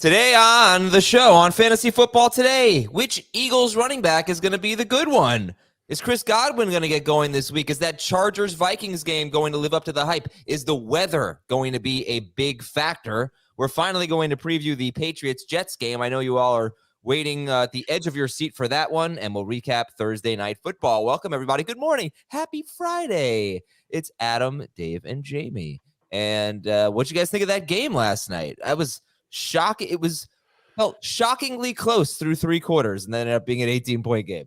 Today on the show on Fantasy Football Today, which Eagles running back is going to be the good one? Is Chris Godwin going to get going this week? Is that Chargers-Vikings game going to live up to the hype? Is the weather going to be a big factor? We're finally going to preview the Patriots-Jets game. I know you all are waiting at the edge of your seat for that one, and we'll recap Thursday Night Football. Welcome, everybody. Good morning. Happy Friday. It's Adam, Dave, and Jamie. And what'd you guys think of that game last night? I was shocking. It felt shockingly close through three quarters, and then ended up being an 18-point game.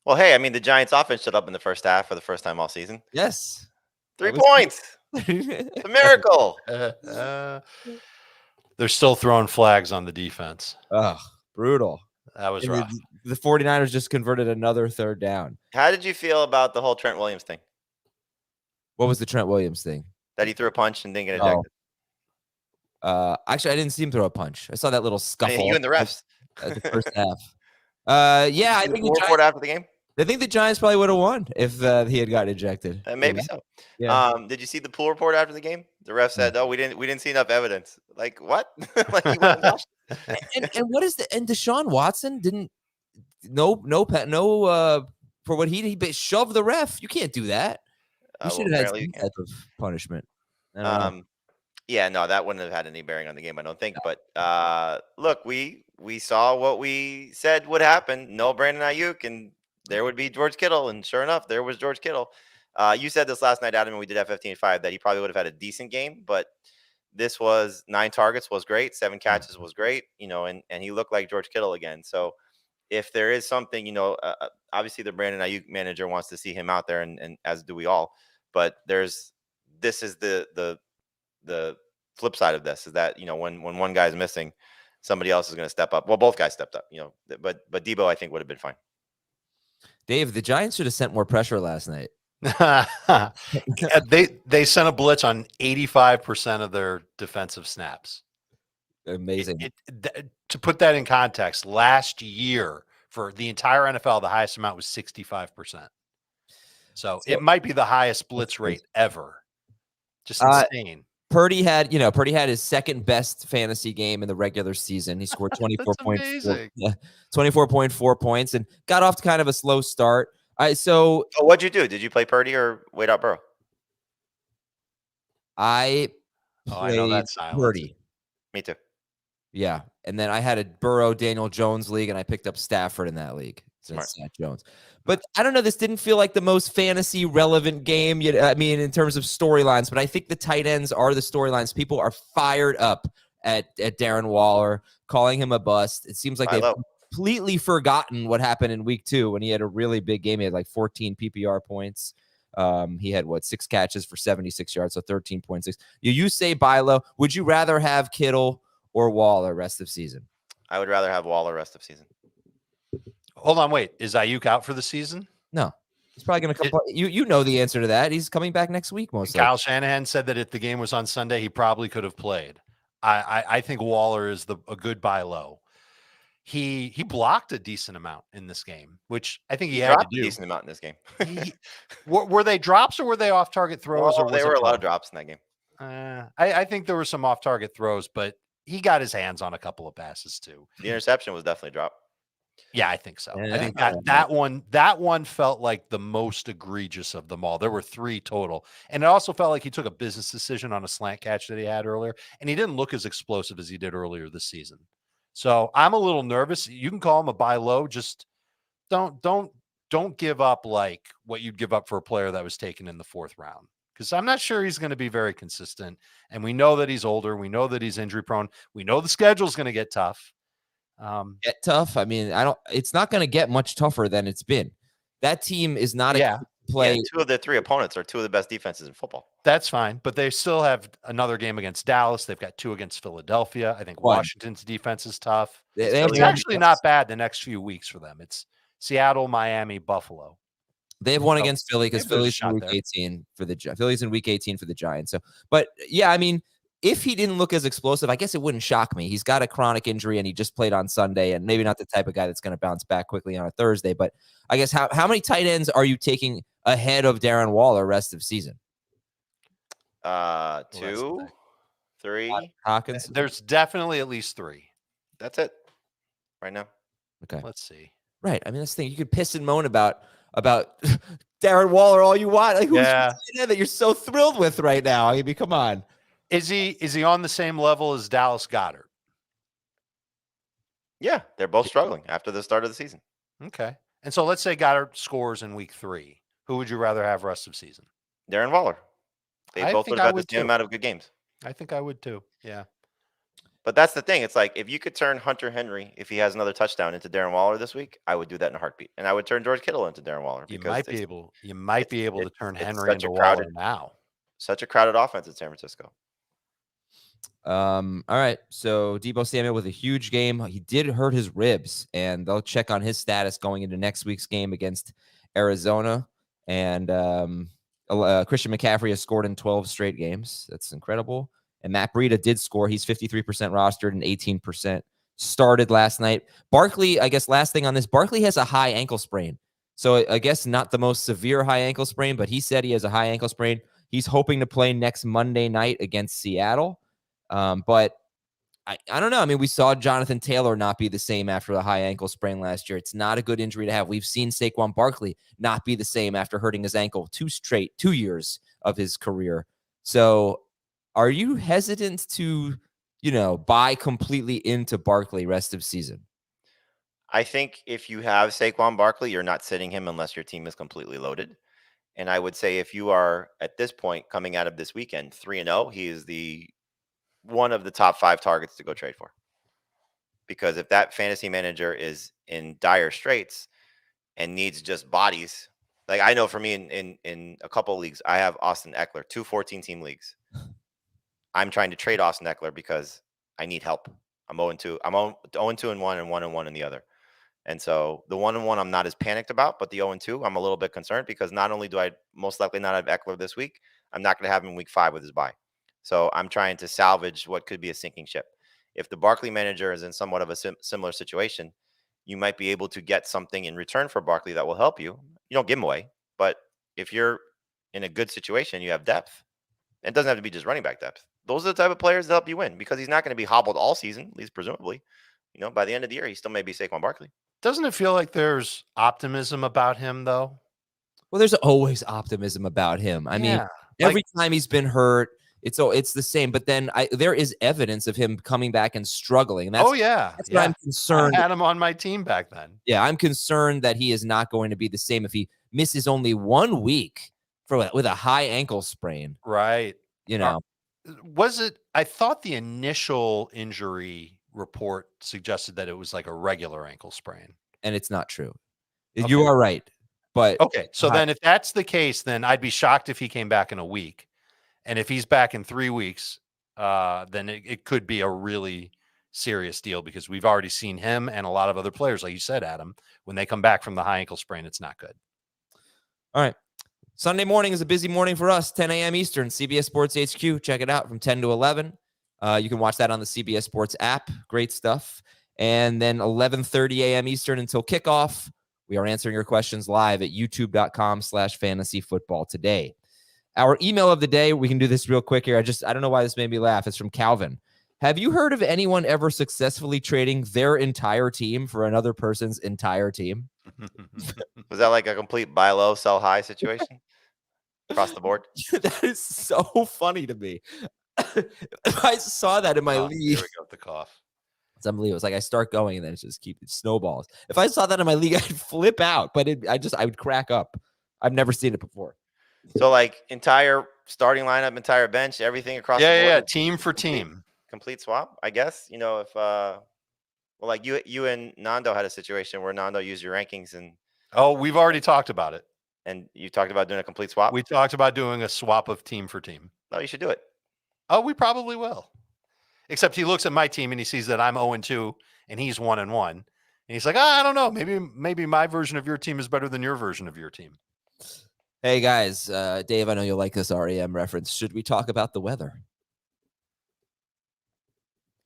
Well, hey, I mean, the Giants offense showed up in the first half for the first time all season. Yes. 3 points. It's a miracle. They're still throwing flags on the defense. Oh, brutal. That was rough. The 49ers just converted another third down. How did you feel about the whole Trent Williams thing? What was the Trent Williams thing? That he threw a punch and didn't get ejected. Actually, I didn't see him throw a punch. I saw that little scuffle. You and the refs. At the first half. Yeah, I think the report after the game. I think the Giants probably would have won if he had gotten ejected. Maybe so. Yeah. Did you see the pool report after the game? The ref said, "Oh, we didn't see enough evidence." Like what? Like he went and watched. and what is the and Deshaun Watson didn't no for what he shoved the ref. You can't do that. You should have had some type of punishment. Yeah, no, that wouldn't have had any bearing on the game, I don't think. But look, we saw what we said would happen. No Brandon Ayuk, and there would be George Kittle, and sure enough, there was George Kittle. You said this last night, Adam, and we did have 15-5 that he probably would have had a decent game, but this was 9 targets was great, 7 catches was great, and he looked like George Kittle again. So if there is something, obviously the Brandon Ayuk manager wants to see him out there, and as do we all. But this is the flip side of this is that, when one guy's missing, somebody else is going to step up. Well, both guys stepped up, but Debo, I think, would have been fine. Dave, the Giants should have sent more pressure last night. They sent a blitz on 85% of their defensive snaps. Amazing. To put that in context, last year for the entire NFL, the highest amount was 65%. So it might be the highest blitz rate ever. Just insane. Purdy had his second best fantasy game in the regular season. He scored 24.4 points and got off to kind of a slow start. So what'd you do? Did you play Purdy or wait out Burrow? I know that silence. Purdy. Me too. Yeah, and then I had a Burrow Daniel Jones league, and I picked up Stafford in that league. Smart. Jones. But I don't know. This didn't feel like the most fantasy relevant game. I mean, in terms of storylines, but I think the tight ends are the storylines. People are fired up at Darren Waller, calling him a bust. It seems like they've completely forgotten what happened in week 2 when he had a really big game. He had like 14 PPR points. He had 6 catches for 76 yards, so 13.6. You say buy low. Would you rather have Kittle or Waller rest of season? I would rather have Waller rest of season. Hold on, wait. Is Ayuk out for the season? No. He's probably going to come. You know the answer to that. He's coming back next week, mostly. Kyle Shanahan said that if the game was on Sunday, he probably could have played. I think Waller is a good buy low. He blocked a decent amount in this game, which I think he had to do. A decent amount in this game. Were they drops or were they off-target throws? Well, there were a lot of drops in that game. I think there were some off-target throws, but he got his hands on a couple of passes too. The interception was definitely dropped. Yeah, I think so. Yeah, I think that one felt like the most egregious of them all. There were 3 total. And it also felt like he took a business decision on a slant catch that he had earlier, and he didn't look as explosive as he did earlier this season. So I'm a little nervous. You can call him a buy low. Just don't give up like what you'd give up for a player that was taken in the 4th round. Because I'm not sure he's going to be very consistent. And we know that he's older. We know that he's injury prone. We know the schedule is going to get tough. Get tough. I mean, it's not going to get much tougher than it's been. That team is not a play. Yeah, 2 of their 3 opponents are 2 of the best defenses in football. That's fine, but they still have another game against Dallas. They've got 2 against Philadelphia. I think Washington's defense is tough. It's actually not bad the next few weeks for them. It's Seattle, Miami, Buffalo. They have won against Philly because Philly's in week 18 for the Philly's in week 18 for the Giants. So, but yeah, I mean, if he didn't look as explosive, I guess it wouldn't shock me. He's got a chronic injury and he just played on Sunday, and maybe not the type of guy that's going to bounce back quickly on a Thursday. But I guess how many tight ends are you taking ahead of Darren Waller rest of season? 2. 3. Hawkins. There's definitely at least 3. That's it right now. Okay. Let's see. Right. I mean, that's the thing. You could piss and moan about Darren Waller all you want. Like, who's that you're so thrilled with right now? I mean, come on. Is he on the same level as Dallas Goedert? Yeah, they're both struggling after the start of the season. Okay. And so let's say Goddard scores in week 3. Who would you rather have rest of season? Darren Waller. They I both think would have I had the would same too. amount of good games. I think I would too. Yeah. But that's the thing. It's like if you could turn Hunter Henry, if he has another touchdown, into Darren Waller this week, I would do that in a heartbeat. And I would turn George Kittle into Darren Waller. You Because might be able to turn Henry into Waller now. Such a crowded offense in San Francisco. All right. So Deebo Samuel with a huge game. He did hurt his ribs, and they'll check on his status going into next week's game against Arizona. And Christian McCaffrey has scored in 12 straight games. That's incredible. And Matt Breida did score. He's 53% rostered and 18% started last night. Barkley, I guess last thing on this, Barkley has a high ankle sprain. So I guess not the most severe high ankle sprain, but he said he has a high ankle sprain. He's hoping to play next Monday night against Seattle. But I don't know. I mean, we saw Jonathan Taylor not be the same after the high ankle sprain last year. It's not a good injury to have. We've seen Saquon Barkley not be the same after hurting his ankle 2 years of his career. So are you hesitant to, buy completely into Barkley rest of season? I think if you have Saquon Barkley, you're not sitting him unless your team is completely loaded. And I would say if you are at this point coming out of this weekend 3-0, he is one of the top 5 targets to go trade for. Because if that fantasy manager is in dire straits and needs just bodies, like I know for me in a couple of leagues, I have Austin Eckler, 2 14-team leagues. I'm trying to trade Austin Eckler because I need help. I'm 0-2. I'm 0-2 in one and 1-1 in the other. And so the 1-1 I'm not as panicked about, but the 0-2 I'm a little bit concerned because not only do I most likely not have Eckler this week, I'm not going to have him in week 5 with his bye. So I'm trying to salvage what could be a sinking ship. If the Barkley manager is in somewhat of a similar situation, you might be able to get something in return for Barkley that will help you. You don't give him away, but if you're in a good situation, you have depth. It doesn't have to be just running back depth. Those are the type of players that help you win because he's not going to be hobbled all season, at least presumably. By the end of the year, he still may be Saquon Barkley. Doesn't it feel like there's optimism about him, though? Well, there's always optimism about him. I mean, every time he's been hurt, it's the same. But then there is evidence of him coming back and struggling. And that's why I'm concerned. I had him on my team back then. Yeah, I'm concerned that he is not going to be the same if he misses only 1 week with a high ankle sprain. Right. Was it? I thought the initial injury report suggested that it was like a regular ankle sprain, and it's not true. Okay. You are right, but okay. So then, if that's the case, then I'd be shocked if he came back in a week, and if he's back in 3 weeks, then it could be a really serious deal because we've already seen him and a lot of other players, like you said, Adam, when they come back from the high ankle sprain, it's not good. All right. Sunday morning is a busy morning for us, 10 a.m. Eastern, CBS Sports HQ. Check it out from 10 to 11. You can watch that on the CBS Sports app. Great stuff. And then 11:30 a.m. Eastern until kickoff. We are answering your questions live at youtube.com/fantasyfootball today. Our email of the day, we can do this real quick here. I don't know why this made me laugh. It's from Calvin. Have you heard of anyone ever successfully trading their entire team for another person's entire team? Was that like a complete buy low, sell high situation across the board? That is so funny to me. If I saw that in my league. Here we go with the cough. It's unbelievable. It's like I start going and then it snowballs. If I saw that in my league, I'd flip out, but I would crack up. I've never seen it before. So like entire starting lineup, entire bench, everything across the board. Yeah, team for team. Complete swap, I guess. If like you and Nando had a situation where Nando used your rankings and we've already talked about it. And you talked about doing a complete swap? We talked about doing a swap of team for team. No, you should do it. Oh, we probably will. Except he looks at my team and he sees that I'm 0-2 and he's 1-1. And he's like, I don't know. Maybe my version of your team is better than your version of your team. Hey guys, Dave, I know you'll like this REM reference. Should we talk about the weather?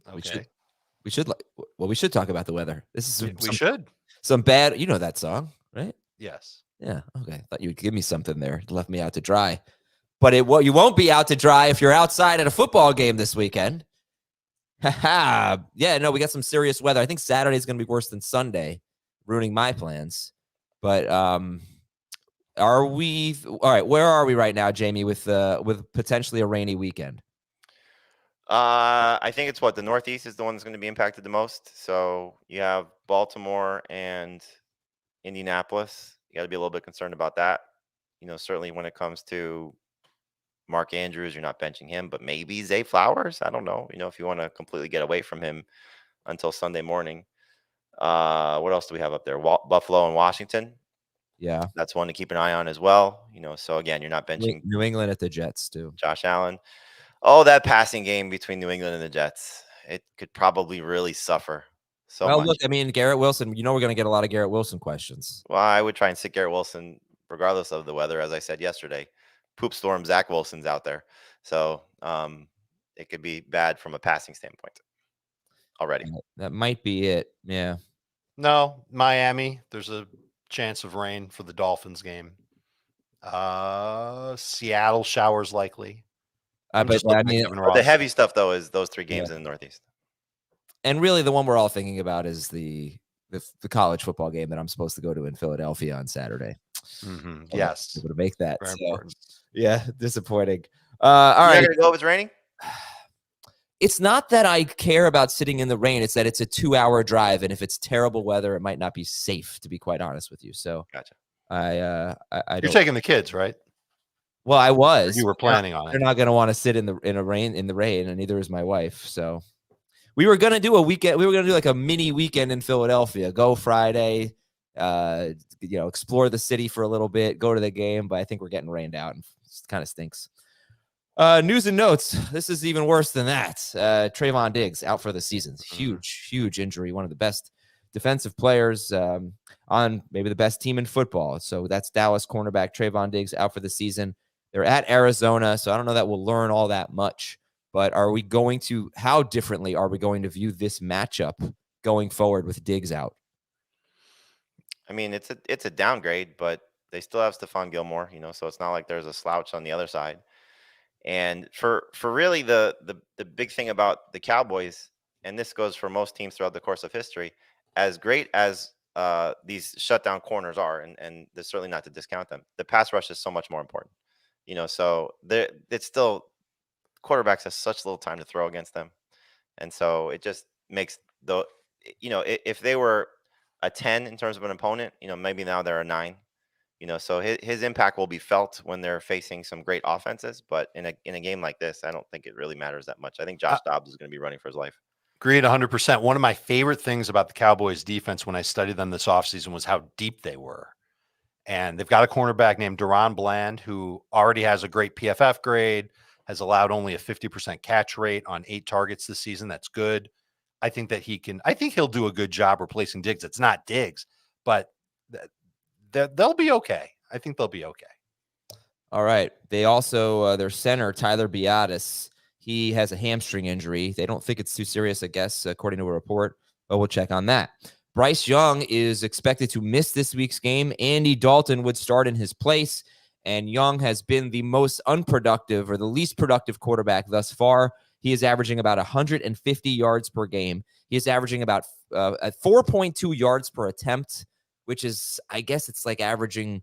Okay. We should talk about the weather. This is some bad. You know that song, right? Yes. Yeah. Okay. Thought you'd give me something there. Left me out to dry. but you won't be out to dry if you're outside at a football game this weekend. Yeah, no, we got some serious weather. I think Saturday is going to be worse than Sunday, ruining my plans. But are we all right? Where are we right now, Jamie, with potentially a rainy weekend? I think it's the Northeast is the one that's going to be impacted the most. So you have Baltimore and Indianapolis. You got to be a little bit concerned about that. Certainly when it comes to Mark Andrews, you're not benching him, but maybe Zay Flowers. I don't know. If you want to completely get away from him until Sunday morning. What else do we have up there? Buffalo and Washington. Yeah, that's one to keep an eye on as well. So again, you're not benching New England at the Jets too. Josh Allen. Oh, that passing game between New England and the Jets. It could probably really suffer so much. Look, I mean, Garrett Wilson, we're going to get a lot of Garrett Wilson questions. Well, I would try and sit Garrett Wilson regardless of the weather. As I said yesterday, poop storm Zach Wilson's out there. So it could be bad from a passing standpoint already. That might be it. Yeah. No, Miami, there's a chance of rain for the Dolphins game. Seattle showers likely. But I mean, the heavy stuff though is those 3 games in the Northeast. And really, the one we're all thinking about is the college football game that I'm supposed to go to in Philadelphia on Saturday. Mm-hmm. Yes, able to make that. Very so, important. Yeah, disappointing. All right, You're gonna go if it's raining. It's not that I care about sitting in the rain. It's that it's a 2-hour drive, and if it's terrible weather, it might not be safe. To be quite honest with you, so gotcha. I You're taking the kids, right? Well, I was. You were planning on it. They're not going to want to sit in the rain, and neither is my wife. So we were going to do a weekend. We were going to do like a mini weekend in Philadelphia. Go Friday, explore the city for a little bit, go to the game. But I think we're getting rained out, and it kind of stinks. News and notes. This is even worse than that. Trayvon Diggs out for the season. Huge injury. One of the best defensive players on maybe the best team in football. So that's Dallas cornerback Trayvon Diggs out for the season. They're at Arizona, so I don't know that we'll learn all that much. But how differently are we going to view this matchup going forward with Diggs out? I mean, it's a downgrade, but they still have Stephon Gilmore, so it's not like there's a slouch on the other side. And for really the big thing about the Cowboys, and this goes for most teams throughout the course of history, as great as these shutdown corners are, and there's certainly not to discount them, the pass rush is so much more important. So it's still quarterbacks have such little time to throw against them. And so it just makes if they were a 10 in terms of an opponent, maybe now they're a 9, so his impact will be felt when they're facing some great offenses. But in a game like this, I don't think it really matters that much. I think Josh Dobbs is going to be running for his life. Agreed 100%. One of my favorite things about the Cowboys defense when I studied them this offseason was how deep they were. And they've got a cornerback named Deron Bland, who already has a great PFF grade, has allowed only a 50% catch rate on 8 targets this season. That's good. I think he'll do a good job replacing Diggs. It's not Diggs, but they'll be okay. I think they'll be okay. All right. They also, their center, Tyler Biadasz, he has a hamstring injury. They don't think it's too serious, I guess, according to a report, but we'll check on that. Bryce Young is expected to miss this week's game. Andy Dalton would start in his place, and Young has been the most unproductive or the least productive quarterback thus far. He is averaging about 150 yards per game. He is averaging about 4.2 yards per attempt, which is, I guess it's like averaging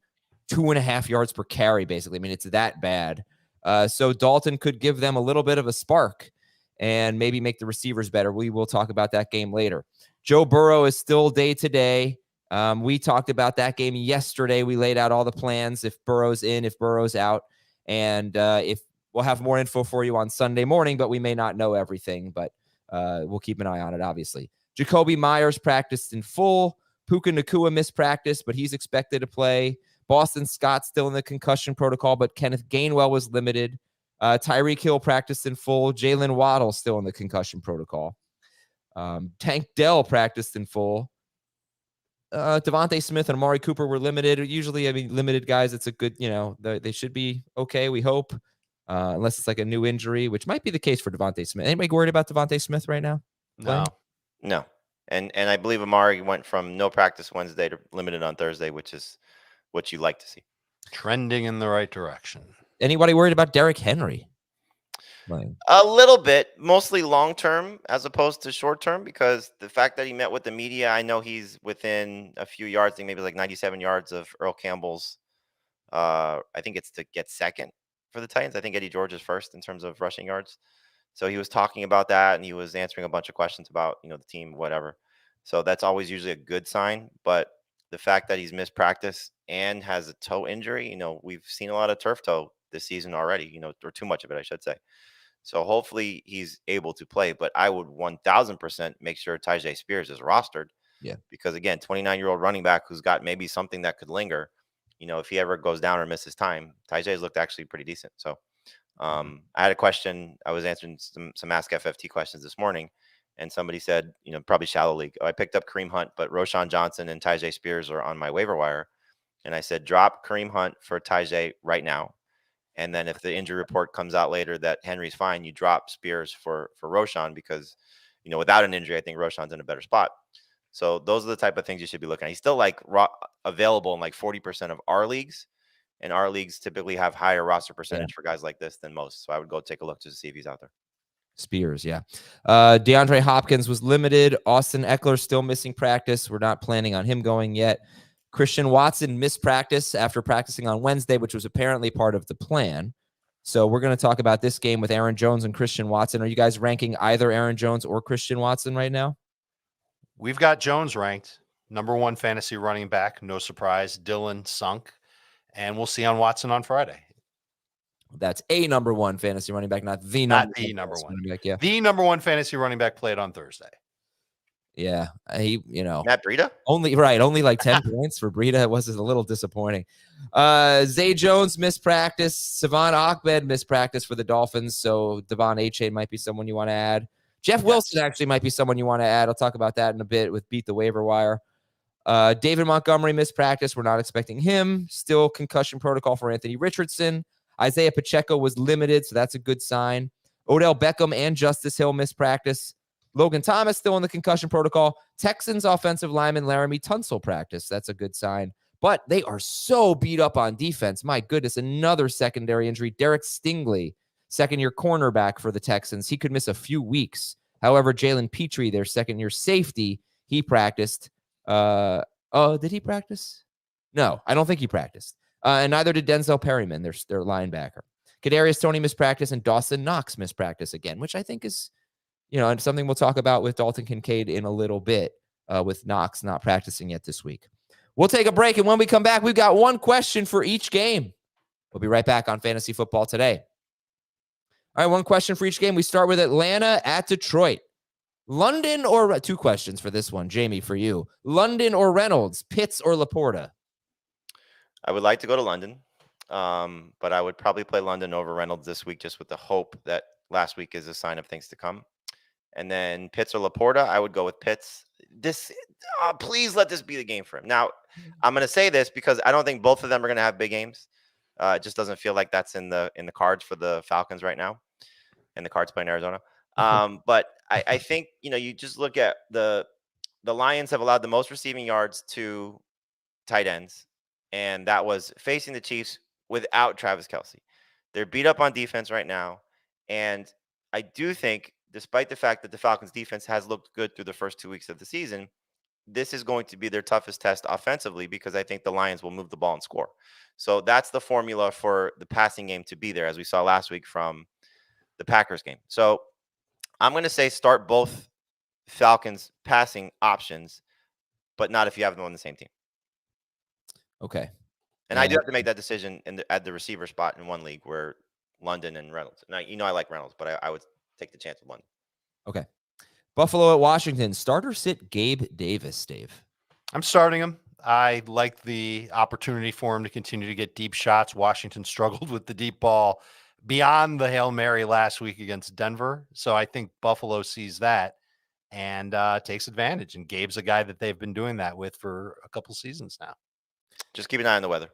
2.5 yards per carry, basically. I mean, it's that bad. So Dalton could give them a little bit of a spark and maybe make the receivers better. We will talk about that game later. Joe Burrow is still day-to-day. We talked about that game yesterday. We laid out all the plans, if Burrow's in, if Burrow's out. And if we'll have more info for you on Sunday morning, but we may not know everything. But we'll keep an eye on it, obviously. Jacoby Myers practiced in full. Puka Nacua missed practice, but he's expected to play. Boston Scott still in the concussion protocol, but Kenneth Gainwell was limited. Tyreek Hill practiced in full. Jalen Waddle still in the concussion protocol. Tank Dell practiced in full. Devontae Smith and Amari Cooper were limited. Usually, I mean, limited guys, it's a good, they should be okay, we hope. Unless it's like a new injury, which might be the case for Devontae Smith. Anybody worried about Devontae Smith right now? No. And I believe Amari went from no practice Wednesday to limited on Thursday, which is what you like to see. Trending in the right direction. Anybody worried about Derrick Henry? A little bit, mostly long term as opposed to short term, because the fact that he met with the media, I know he's within a few yards, I think maybe like 97 yards of Earl Campbell's. I think it's to get second for the Titans. I think Eddie George is first in terms of rushing yards. So he was talking about that, and he was answering a bunch of questions about the team, whatever. So that's always usually a good sign. But the fact that he's missed practice and has a toe injury, we've seen a lot of turf toe this season already. Or too much of it, I should say. So hopefully he's able to play. But I would 1,000% make sure Tyjae Spears is rostered. Yeah. Because again, 29-year-old running back who's got maybe something that could linger. If he ever goes down or misses time, Tyjae's looked actually pretty decent. So I had a question. I was answering some Ask FFT questions this morning, and somebody said, probably shallow league. I picked up Kareem Hunt, but Roshan Johnson and Tyjae Spears are on my waiver wire. And I said, drop Kareem Hunt for Tyjae right now. And then if the injury report comes out later that Henry's fine, you drop Spears for Roshan because, without an injury, I think Roshan's in a better spot. So those are the type of things you should be looking at. He's still available in 40% of our leagues, and our leagues typically have higher roster percentage for guys like this than most. So I would go take a look to see if he's out there. Spears, yeah. DeAndre Hopkins was limited. Austin Eckler still missing practice. We're not planning on him going yet. Christian Watson missed practice after practicing on Wednesday, which was apparently part of the plan. So we're going to talk about this game with Aaron Jones and Christian Watson. Are you guys ranking either Aaron Jones or Christian Watson right now? We've got Jones ranked number 1 fantasy running back. No surprise. Dylan sunk. And we'll see on Watson on Friday. That's a number 1 fantasy running back, not the number one. Running back, yeah. The number 1 fantasy running back played on Thursday. Yeah. He, Matt Breida? Only like 10 points for Breida. It was a little disappointing. Zay Jones missed practice. Savon Ahmed missed practice for the Dolphins. So Devon A-Chain might be someone you want to add. Jeff Wilson actually might be someone you want to add. I'll talk about that in a bit with Beat the Waiver Wire. David Montgomery missed practice. We're not expecting him. Still concussion protocol for Anthony Richardson. Isaiah Pacheco was limited, so that's a good sign. Odell Beckham and Justice Hill missed practice. Logan Thomas still in the concussion protocol. Texans offensive lineman Laramie Tunsil practice. That's a good sign. But they are so beat up on defense. My goodness, another secondary injury. Derek Stingley, second-year cornerback for the Texans. He could miss a few weeks. However, Jalen Petrie, their second-year safety, he practiced. Did he practice? No, I don't think he practiced. And neither did Denzel Perryman, their linebacker. Kadarius Toney missed practice, and Dawson Knox missed practice again, which I think is, and something we'll talk about with Dalton Kincaid in a little bit, with Knox not practicing yet this week. We'll take a break, and when we come back, we've got one question for each game. We'll be right back on Fantasy Football Today. All right, one question for each game. We start with Atlanta at Detroit. London or 2 questions for this one, Jamie, for you. London or Reynolds, Pitts or Laporta? I would like to go to London, but I would probably play London over Reynolds this week just with the hope that last week is a sign of things to come. And then Pitts or Laporta, I would go with Pitts. Please let this be the game for him. Now, I'm going to say this because I don't think both of them are going to have big games. It just doesn't feel like that's in the cards for the Falcons right now, and the Cards playing Arizona. But I think you just look at the Lions have allowed the most receiving yards to tight ends, and that was facing the Chiefs without Travis Kelce. They're beat up on defense right now, and I do think, despite the fact that the Falcons defense has looked good through the first 2 weeks of the season, this is going to be their toughest test offensively because I think the Lions will move the ball and score. So that's the formula for the passing game to be there, as we saw last week from the Packers game. So I'm going to say start both Falcons passing options, but not if you have them on the same team. Okay. And I do have to make that decision at the receiver spot in one league where London and Reynolds. Now, I like Reynolds, but I would take the chance with London. Okay. Buffalo at Washington. Start or sit Gabe Davis, Dave? I'm starting him. I like the opportunity for him to continue to get deep shots. Washington struggled with the deep ball beyond the Hail Mary last week against Denver. So I think Buffalo sees that and takes advantage. And Gabe's a guy that they've been doing that with for a couple seasons now. Just keep an eye on the weather.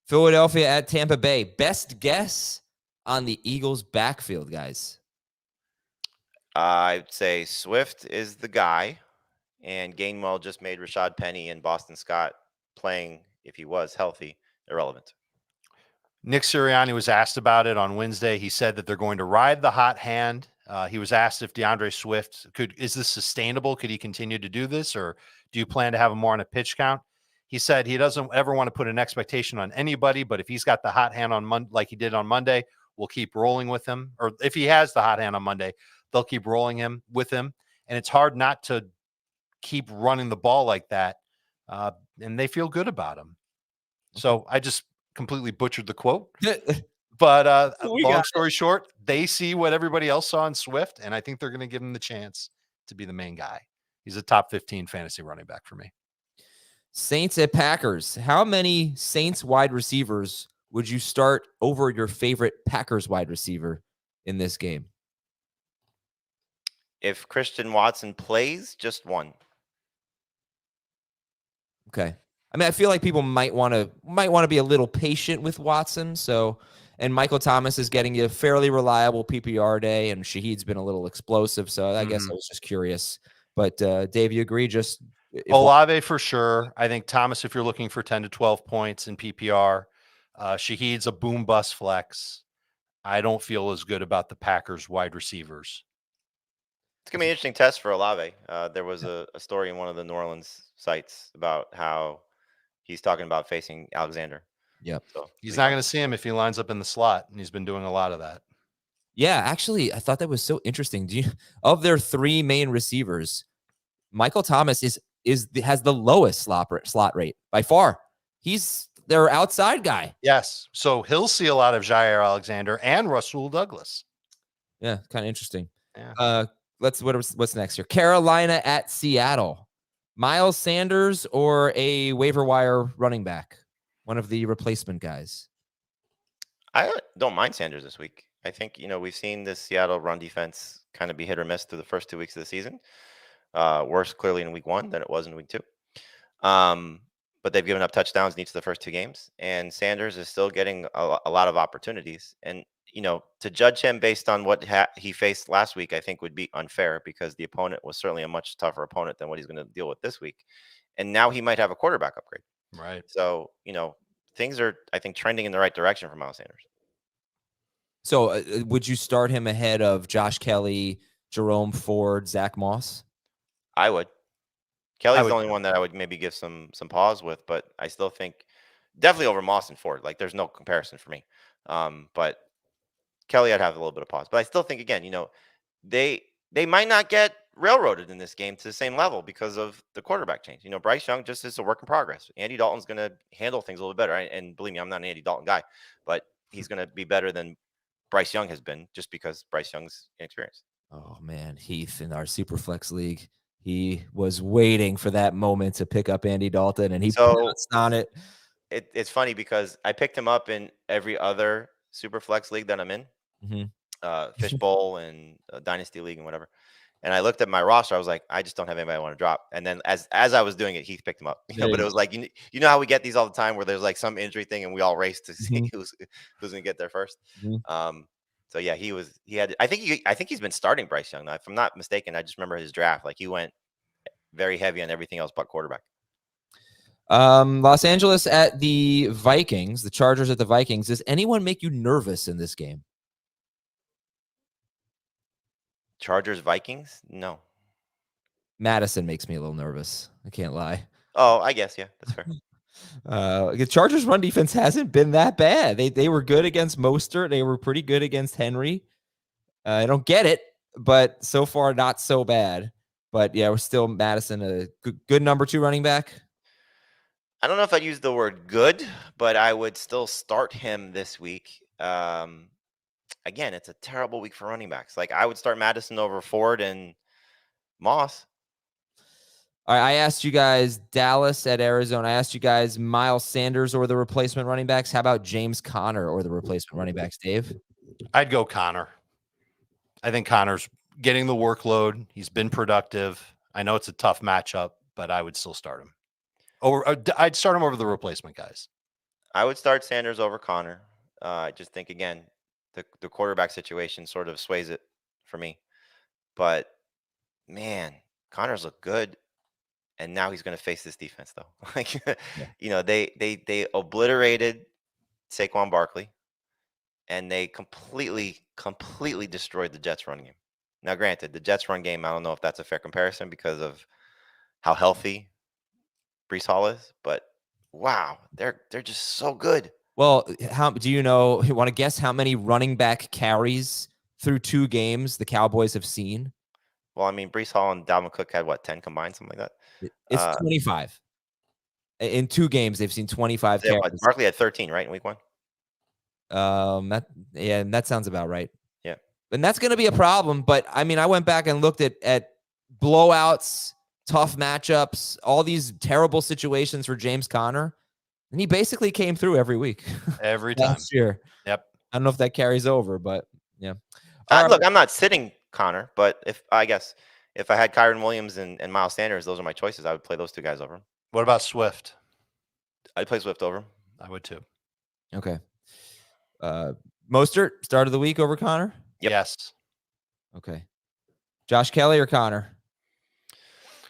Philadelphia at Tampa Bay. Best guess on the Eagles' backfield, guys? I'd say Swift is the guy, and Gainwell just made Rashad Penny and Boston Scott playing, if he was healthy, irrelevant. Nick Sirianni was asked about it on Wednesday. He said that they're going to ride the hot hand. He was asked if DeAndre Swift is this sustainable? Could he continue to do this, or do you plan to have him more on a pitch count? He said he doesn't ever want to put an expectation on anybody, but if he's got the hot hand on Monday, like he did on Monday, we'll keep rolling with him. Or if he has the hot hand on Monday, they'll keep rolling him with him. And it's hard not to keep running the ball like that. And they feel good about him. So I just completely butchered the quote. But long story short, they see what everybody else saw in Swift, and I think they're going to give him the chance to be the main guy. He's a top 15 fantasy running back for me. Saints at Packers. How many Saints wide receivers would you start over your favorite Packers wide receiver in this game? If Christian Watson plays, just one. Okay. I mean, I feel like people might want to be a little patient with Watson. So, and Michael Thomas is getting you a fairly reliable PPR day, and Shaheed's been a little explosive. So I guess I was just curious. But Dave, you agree? Just Olave for sure. I think Thomas, if you're looking for 10 to 12 points in PPR, Shaheed's a boom bust flex. I don't feel as good about the Packers wide receivers. It's going to be an interesting test for Olave. There was a story in one of the New Orleans sites about how he's talking about facing Alexander. Yep. So he's not going to see him if he lines up in the slot, and he's been doing a lot of that. Yeah, actually, I thought that was so interesting. Of their three main receivers, Michael Thomas has the lowest slot rate by far. He's their outside guy. Yes. So he'll see a lot of Jair Alexander and Rasul Douglas. Yeah, kind of interesting. Yeah. What's next here? Carolina at Seattle. Miles Sanders or a waiver wire running back? One of the replacement guys. I don't mind Sanders this week. I think, we've seen this Seattle run defense kind of be hit or miss through the first 2 weeks of the season. Worse clearly in week 1 than it was in week 2. But they've given up touchdowns in each of the first 2 games, and Sanders is still getting a lot of opportunities. And, to judge him based on what he faced last week, I think would be unfair, because the opponent was certainly a much tougher opponent than what he's going to deal with this week. And now he might have a quarterback upgrade. Right. So, things are, I think, trending in the right direction for Miles Sanders. So would you start him ahead of Josh Kelly, Jerome Ford, Zach Moss? I would. Kelly's the only one that I would maybe give some pause with, but I still think definitely over Moss and Ford. Like, there's no comparison for me. But Kelly, I'd have a little bit of pause. But I still think, again, they might not get railroaded in this game to the same level because of the quarterback change. Bryce Young just is a work in progress. Andy Dalton's going to handle things a little better. And believe me, I'm not an Andy Dalton guy, but he's going to be better than Bryce Young has been, just because Bryce Young's inexperienced. Oh, man, Heath in our Superflex League, he was waiting for that moment to pick up Andy Dalton, and he pounced on it. It's funny because I picked him up in every other Superflex League that I'm in, Fishbowl and Dynasty League and whatever. And I looked at my roster. I was like, I just don't have anybody I want to drop. And then as I was doing it, Heath picked him up. But it was like, you know how we get these all the time, where there's like some injury thing and we all race to see who's going to get there first. So yeah, I think he's been starting Bryce Young now. If I'm not mistaken, I just remember his draft. Like, he went very heavy on everything else but quarterback. Los Angeles at the Vikings, the Chargers at the Vikings. Does anyone make you nervous in this game? Chargers, Vikings? No. Madison makes me a little nervous. I can't lie. Oh, I guess, yeah, that's fair. The Chargers run defense hasn't been that bad. They were good against Mostert. They were pretty good against Henry. I don't get it, but so far not so bad. But yeah, we're still Madison, a good number 2 running back. I don't know if I'd use the word good, but I would still start him this week. Again, it's a terrible week for running backs. Like, I would start Madison over Ford and Moss. All right, I asked you guys Dallas at Arizona. I asked you guys Miles Sanders or the replacement running backs. How about James Conner or the replacement running backs, Dave? I'd go Conner. I think Conner's getting the workload. He's been productive. I know it's a tough matchup, but I would still start him. I'd start him over the replacement guys. I would start Sanders over Conner. I just think, again, the quarterback situation sort of sways it for me. But, man, Conner's look good. And now he's going to face this defense, though. Like, they obliterated Saquon Barkley. and they completely destroyed the Jets run game. Now, granted, the Jets run game, I don't know if that's a fair comparison because of how healthy Brees Hall is, but wow, they're just so good. Well, how do you know? You want to guess how many running back carries through 2 games the Cowboys have seen? Well, I mean, Brees Hall and Dalvin Cook had what, 10 combined, something like that. It's 25. In 2 games, they've seen 25 carries. Barkley had 13, right, in week 1. That sounds about right. Yeah, And that's going to be a problem. But I mean, I went back and looked at blowouts, tough matchups, all these terrible situations for James Conner, and he basically came through every week. Every time. Last year. Yep. I don't know if that carries over, but yeah. look, I'm not sitting Connor, but if I had Kyron Williams and Miles Sanders, those are my choices. I would play those 2 guys over him. What about Swift? I'd play Swift over him. I would too. Okay. Mostert, start of the week over Connor? Yep. Yes. Okay. Josh Kelly or Connor?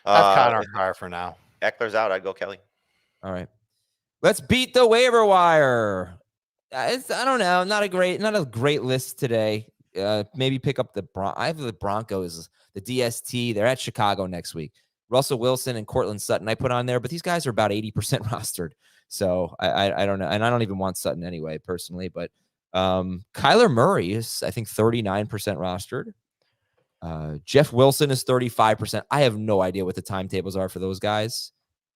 Have Connor higher for now. Eckler's out. I'd go Kelly. All right. Let's beat the waiver wire. I don't know. Not a great list today. Maybe pick up I have the Broncos, the DST. They're at Chicago next week. Russell Wilson and Cortland Sutton I put on there, but these guys are about 80% rostered. So I don't know. And I don't even want Sutton anyway, personally. But Kyler Murray is, I think, 39% rostered. Jeff Wilson is 35%. I have no idea what the timetables are for those guys,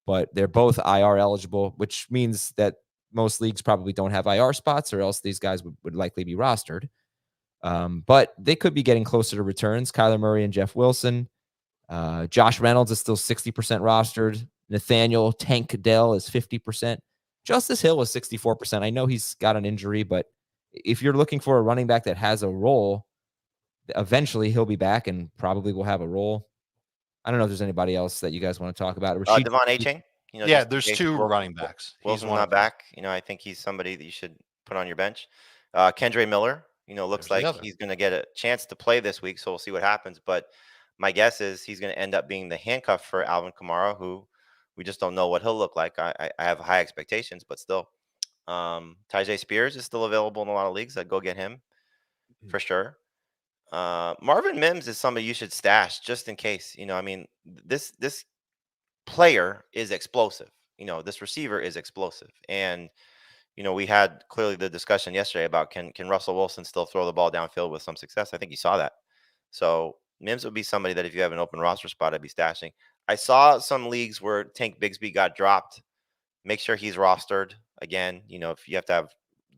but they're both IR eligible, which means that most leagues probably don't have IR spots, or else these guys would likely be rostered. But they could be getting closer to returns. Kyler Murray and Jeff Wilson. Josh Reynolds is still 60% rostered. Nathaniel Tank Dell is 50%. Justice Hill is 64%. I know he's got an injury, but if you're looking for a running back that has a role, eventually he'll be back and probably will have a role. I don't know if there's anybody else that you guys want to talk about. Devon Achane. Yeah, there's 2 running backs. Wilson's not back. I think he's somebody that you should put on your bench. Kendre Miller, looks like he's going to get a chance to play this week, so we'll see what happens. But my guess is he's going to end up being the handcuff for Alvin Kamara, who we just don't know what he'll look like. I have high expectations, but still. Tyjae Spears is still available in a lot of leagues. I'd go get him for sure. Marvin Mims is somebody you should stash just in case. This player is explosive. This receiver is explosive. And, we had clearly the discussion yesterday about can Russell Wilson still throw the ball downfield with some success? I think you saw that. So Mims would be somebody that if you have an open roster spot, I'd be stashing. I saw some leagues where Tank Bigsby got dropped. Make sure he's rostered again. If you have to have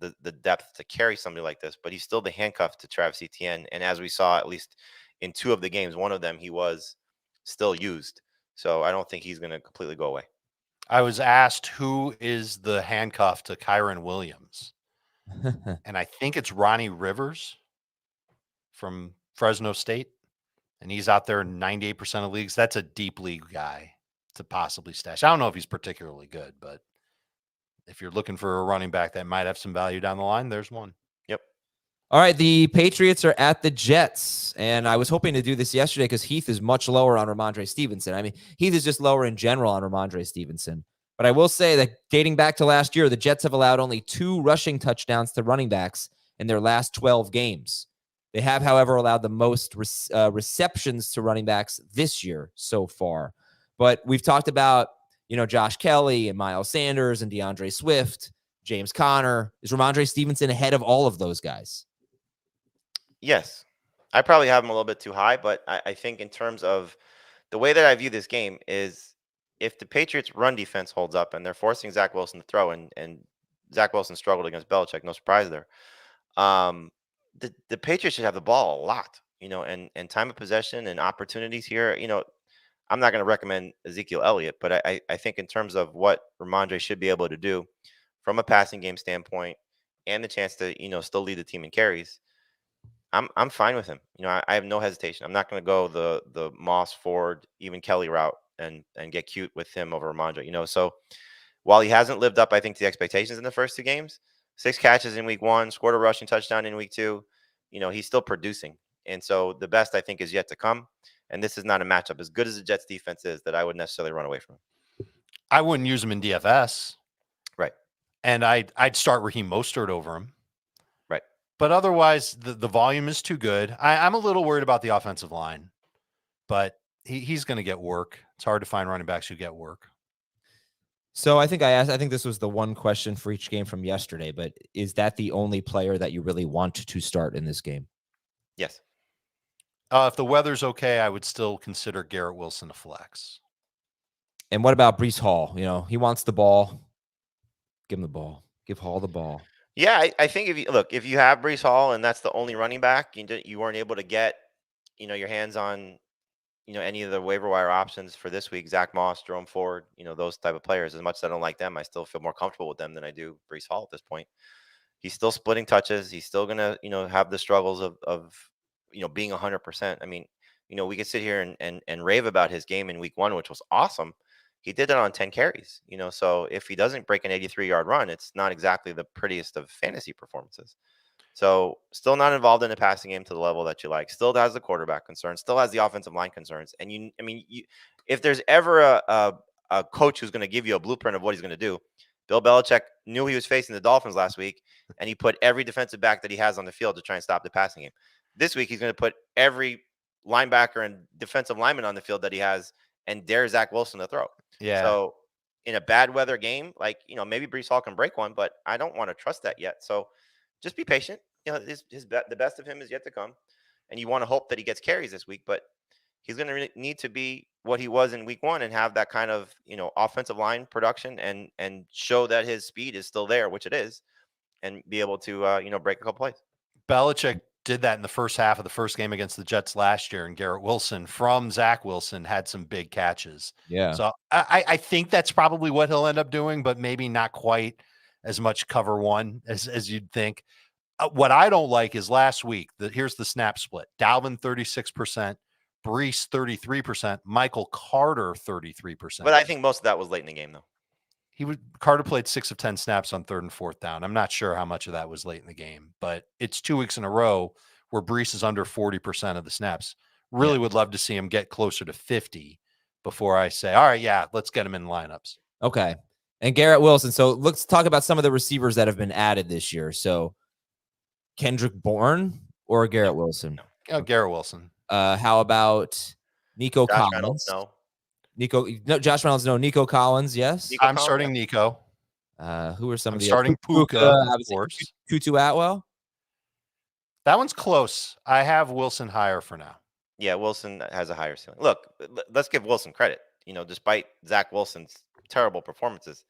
the depth to carry somebody like this, but he's still the handcuff to Travis Etienne. And as we saw, at least in 2 of the games, one of them he was still used. So I don't think he's going to completely go away. I was asked who is the handcuff to Kyron Williams, and I think it's Ronnie Rivers from Fresno State, and he's out there in 98% of leagues. That's a deep league guy to possibly stash. I don't know if he's particularly good, but if you're looking for a running back that might have some value down the line, there's one. Yep. All right, the Patriots are at the Jets, and I was hoping to do this yesterday because Heath is much lower on Ramondre Stevenson. I mean, Heath is just lower in general on Ramondre Stevenson. But I will say that dating back to last year, the Jets have allowed only 2 rushing touchdowns to running backs in their last 12 games. They have, however, allowed the most receptions to running backs this year so far. But we've talked about, Josh Kelly and Miles Sanders and DeAndre Swift, James Conner. Is Ramondre Stevenson ahead of all of those guys? Yes. I probably have him a little bit too high, but I think in terms of the way that I view this game is if the Patriots run defense holds up and they're forcing Zach Wilson to throw, and Zach Wilson struggled against Belichick, no surprise there. The Patriots should have the ball a lot, and time of possession and opportunities here. I'm not going to recommend Ezekiel Elliott, but I think in terms of what Ramondre should be able to do from a passing game standpoint and the chance to, still lead the team in carries, I'm fine with him. I have no hesitation. I'm not going to go the Moss, Ford, even Kelly route and get cute with him over Ramondre. So while he hasn't lived up, I think, to the expectations in the first 2 games, 6 catches in week 1, scored a rushing touchdown in week 2, he's still producing. And so the best, I think, is yet to come. And this is not a matchup as good as the Jets defense is that I would necessarily run away from. I wouldn't use him in DFS. Right. And I'd start Raheem Mostert over him. Right. But otherwise, the volume is too good. I'm a little worried about the offensive line, but he's going to get work. It's hard to find running backs who get work. So I think this was the one question for each game from yesterday, but is that the only player that you really want to start in this game? Yes. If the weather's okay, I would still consider Garrett Wilson a flex. And what about Breece Hall? He wants the ball. Give him the ball. Give Hall the ball. Yeah, I think if you have Breece Hall and that's the only running back, you weren't able to get, your hands on, any of the waiver wire options for this week, Zach Moss, Jerome Ford, those type of players. As much as I don't like them, I still feel more comfortable with them than I do Breece Hall at this point. He's still splitting touches. He's still gonna, have the struggles of being 100%. I mean, we could sit here and rave about his game in week 1, which was awesome. He did it on 10 carries, so if he doesn't break an 83-yard run, it's not exactly the prettiest of fantasy performances. So still not involved in the passing game to the level that you like. Still has the quarterback concerns. Still has the offensive line concerns. And if there's ever a coach who's going to give you a blueprint of what he's going to do, Bill Belichick knew he was facing the Dolphins last week, and he put every defensive back that he has on the field to try and stop the passing game. This week, he's going to put every linebacker and defensive lineman on the field that he has and dare Zach Wilson to throw. Yeah. So in a bad weather game, maybe Breece Hall can break one, but I don't want to trust that yet. So just be patient. The best of him is yet to come, and you want to hope that he gets carries this week. But he's going to need to be what he was in week 1 and have that kind of offensive line production and show that his speed is still there, which it is, and be able to break a couple plays. Belichick did that in the first half of the first game against the Jets last year, and Garrett Wilson from Zach Wilson had some big catches. Yeah. So I think that's probably what he'll end up doing, but maybe not quite as much cover 1 as you'd think. What I don't like is last week. Here's the snap split: Dalvin 36%, Breece 33%, Michael Carter 33%. But I think most of that was late in the game, though. Carter played 6 of 10 snaps on 3rd and 4th down. I'm not sure how much of that was late in the game, but it's 2 weeks in a row where Breece is under 40% of the snaps. Really would love to see him get closer to 50 before I say, all right, yeah, let's get him in lineups. Okay. And Garrett Wilson. So let's talk about some of the receivers that have been added this year. So Kendrick Bourne or Garrett Wilson? Garrett Wilson. How about Nico Josh Collins? Reynolds, no. Josh Reynolds, no. Nico Collins, yes. I'm starting Nico. Who are some of the starting Puka, of course. Tutu Atwell. That one's close. I have Wilson higher for now. Yeah, Wilson has a higher ceiling. Look, let's give Wilson credit. Despite Zach Wilson's terrible performances,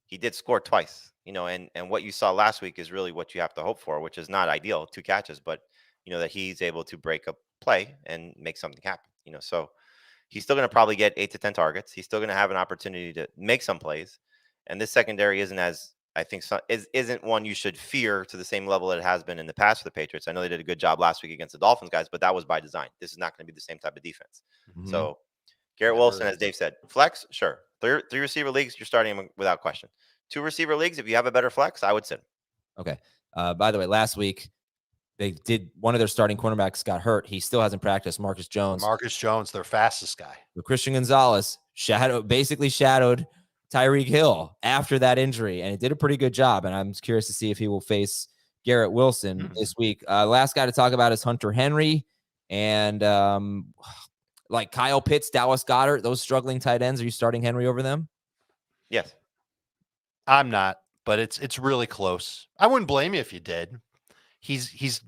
he did score twice. And what you saw last week is really what you have to hope for, which is not ideal, 2 catches, but that he's able to break a play and make something happen. So he's still going to probably get 8 to 10 targets. He's still going to have an opportunity to make some plays. And this secondary isn't one you should fear to the same level that it has been in the past for the Patriots. I know they did a good job last week against the Dolphins guys, but that was by design. This is not going to be the same type of defense. Mm-hmm. So Garrett Wilson, as Dave said, flex, sure. 3 receiver leagues, you're starting him without question. 2 receiver leagues, if you have a better flex, I would sit him. Okay. By the way, last week one of their starting cornerbacks got hurt. He still hasn't practiced. Marcus Jones, their fastest guy. Christian Gonzalez basically shadowed Tyreek Hill after that injury, and he did a pretty good job. And I'm curious to see if he will face Garrett Wilson this week. Last guy to talk about is Hunter Henry and like Kyle Pitts, Dallas Goedert, those struggling tight ends. Are you starting Henry over them? Yes. I'm not, but it's really close. I wouldn't blame you if you did. He's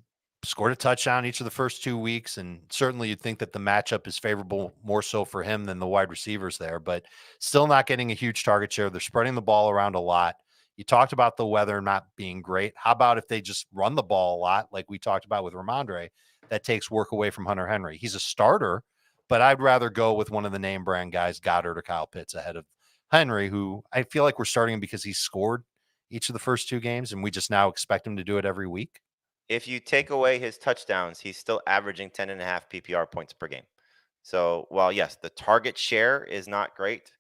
scored a touchdown each of the first 2 weeks, and certainly you'd think that the matchup is favorable more so for him than the wide receivers there, but still not getting a huge target share. They're spreading the ball around a lot. You talked about the weather not being great. How about if they just run the ball a lot, like we talked about with Ramondre? That takes work away from Hunter Henry. He's a starter, but I'd rather go with one of the name brand guys, Goddard or Kyle Pitts, ahead of Henry, who I feel like we're starting him because he scored each of the first 2 games, and we just now expect him to do it every week. If you take away his touchdowns, he's still averaging 10.5 PPR points per game. So while, yes, the target share is not great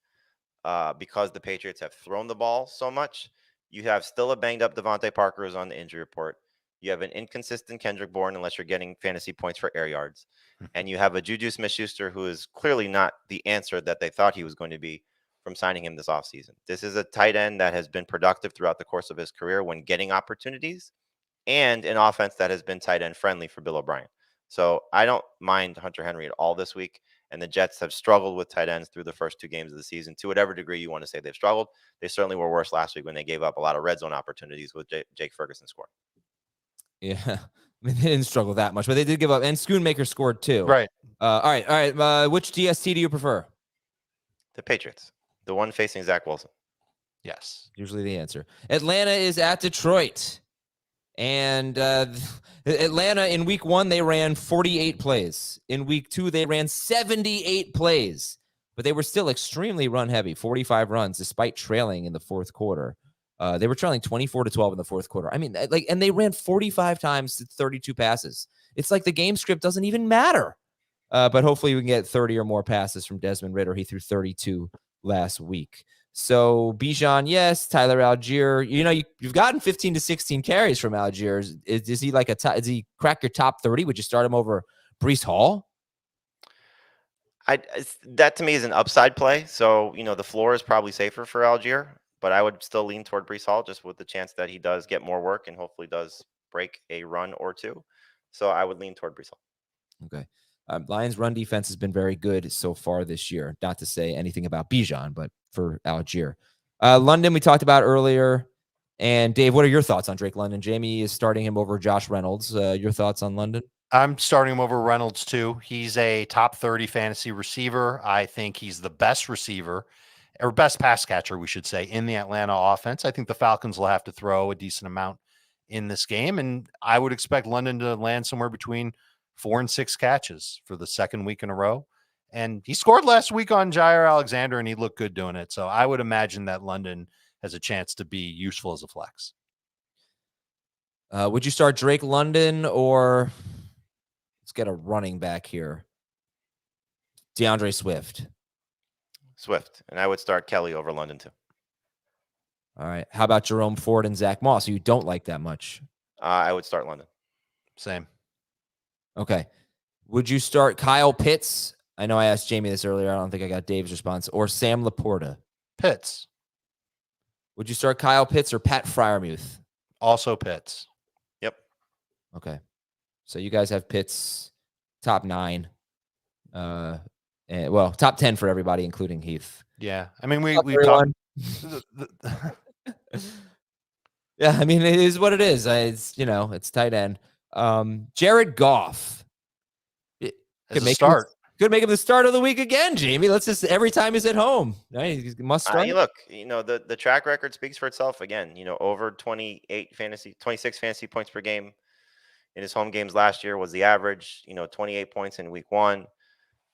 because the Patriots have thrown the ball so much, you have still a banged up Devontae Parker who's on the injury report. You have an inconsistent Kendrick Bourne unless you're getting fantasy points for air yards. And you have a Juju Smith-Schuster who is clearly not the answer that they thought he was going to be from signing him this offseason. This is a tight end that has been productive throughout the course of his career when getting opportunities. and an offense that has been tight end friendly for Bill O'Brien. So I don't mind Hunter Henry at all this week. And the Jets have struggled with tight ends through the first 2 games of the season. To whatever degree you want to say they've struggled, they certainly were worse last week when they gave up a lot of red zone opportunities with Jake Ferguson scoring. Yeah. I mean, they didn't struggle that much, but they did give up. And Schoonmaker scored too. Right. All right. Which DST do you prefer? The Patriots, the one facing Zach Wilson. Yes. Usually the answer. Atlanta is at Detroit. And Atlanta in week 1, they ran 48 plays. In week 2, they ran 78 plays. But they were still extremely run heavy, 45 runs, despite trailing in the fourth quarter. They were trailing 24-12 in the fourth quarter. I mean, and they ran 45 times to 32 passes. It's like the game script doesn't even matter. But hopefully we can get 30 or more passes from Desmond Ridder. He threw 32 last week. So Bijan, yes. Tyler Algier, you've gotten 15 to 16 carries from Algier. Is he like does he crack your top 30? Would you start him over Breece Hall? That to me is an upside play. So, the floor is probably safer for Algier, but I would still lean toward Breece Hall just with the chance that he does get more work and hopefully does break a run or two. So I would lean toward Breece Hall. Okay. Lions run defense has been very good so far this year. Not to say anything about Bijan, but for Algier. London, we talked about earlier. And Dave, what are your thoughts on Drake London? Jamie is starting him over Josh Reynolds. Your thoughts on London? I'm starting him over Reynolds too. He's a top 30 fantasy receiver. I think he's the best receiver or best pass catcher, we should say, in the Atlanta offense. I think the Falcons will have to throw a decent amount in this game. And I would expect London to land somewhere between 4 and 6 catches for the second week in a row. And he scored last week on Jair Alexander, and he looked good doing it. So I would imagine that London has a chance to be useful as a flex. Would you start Drake London or let's get a running back here? DeAndre Swift. And I would start Kelly over London too. All right. How about Jerome Ford and Zach Moss, who you don't like that much? I would start London. Same. Okay. Would you start Kyle Pitts? I know I asked Jamie this earlier. I don't think I got Dave's response. Or Sam Laporta? Pitts. Would you start Kyle Pitts or Pat Freiermuth? Also Pitts. Yep. Okay. So you guys have Pitts top 9. Top 10 for everybody, including Heath. Yeah. I mean, we talked. Yeah, I mean, it is what it is. It's tight end. Jared Goff. Could make start. Could make him the start of the week again, Jamie. Let's just every time he's at home. Right? He must start. Look, the track record speaks for itself again. Over 26 fantasy points per game in his home games last year was the average. 28 points in week 1.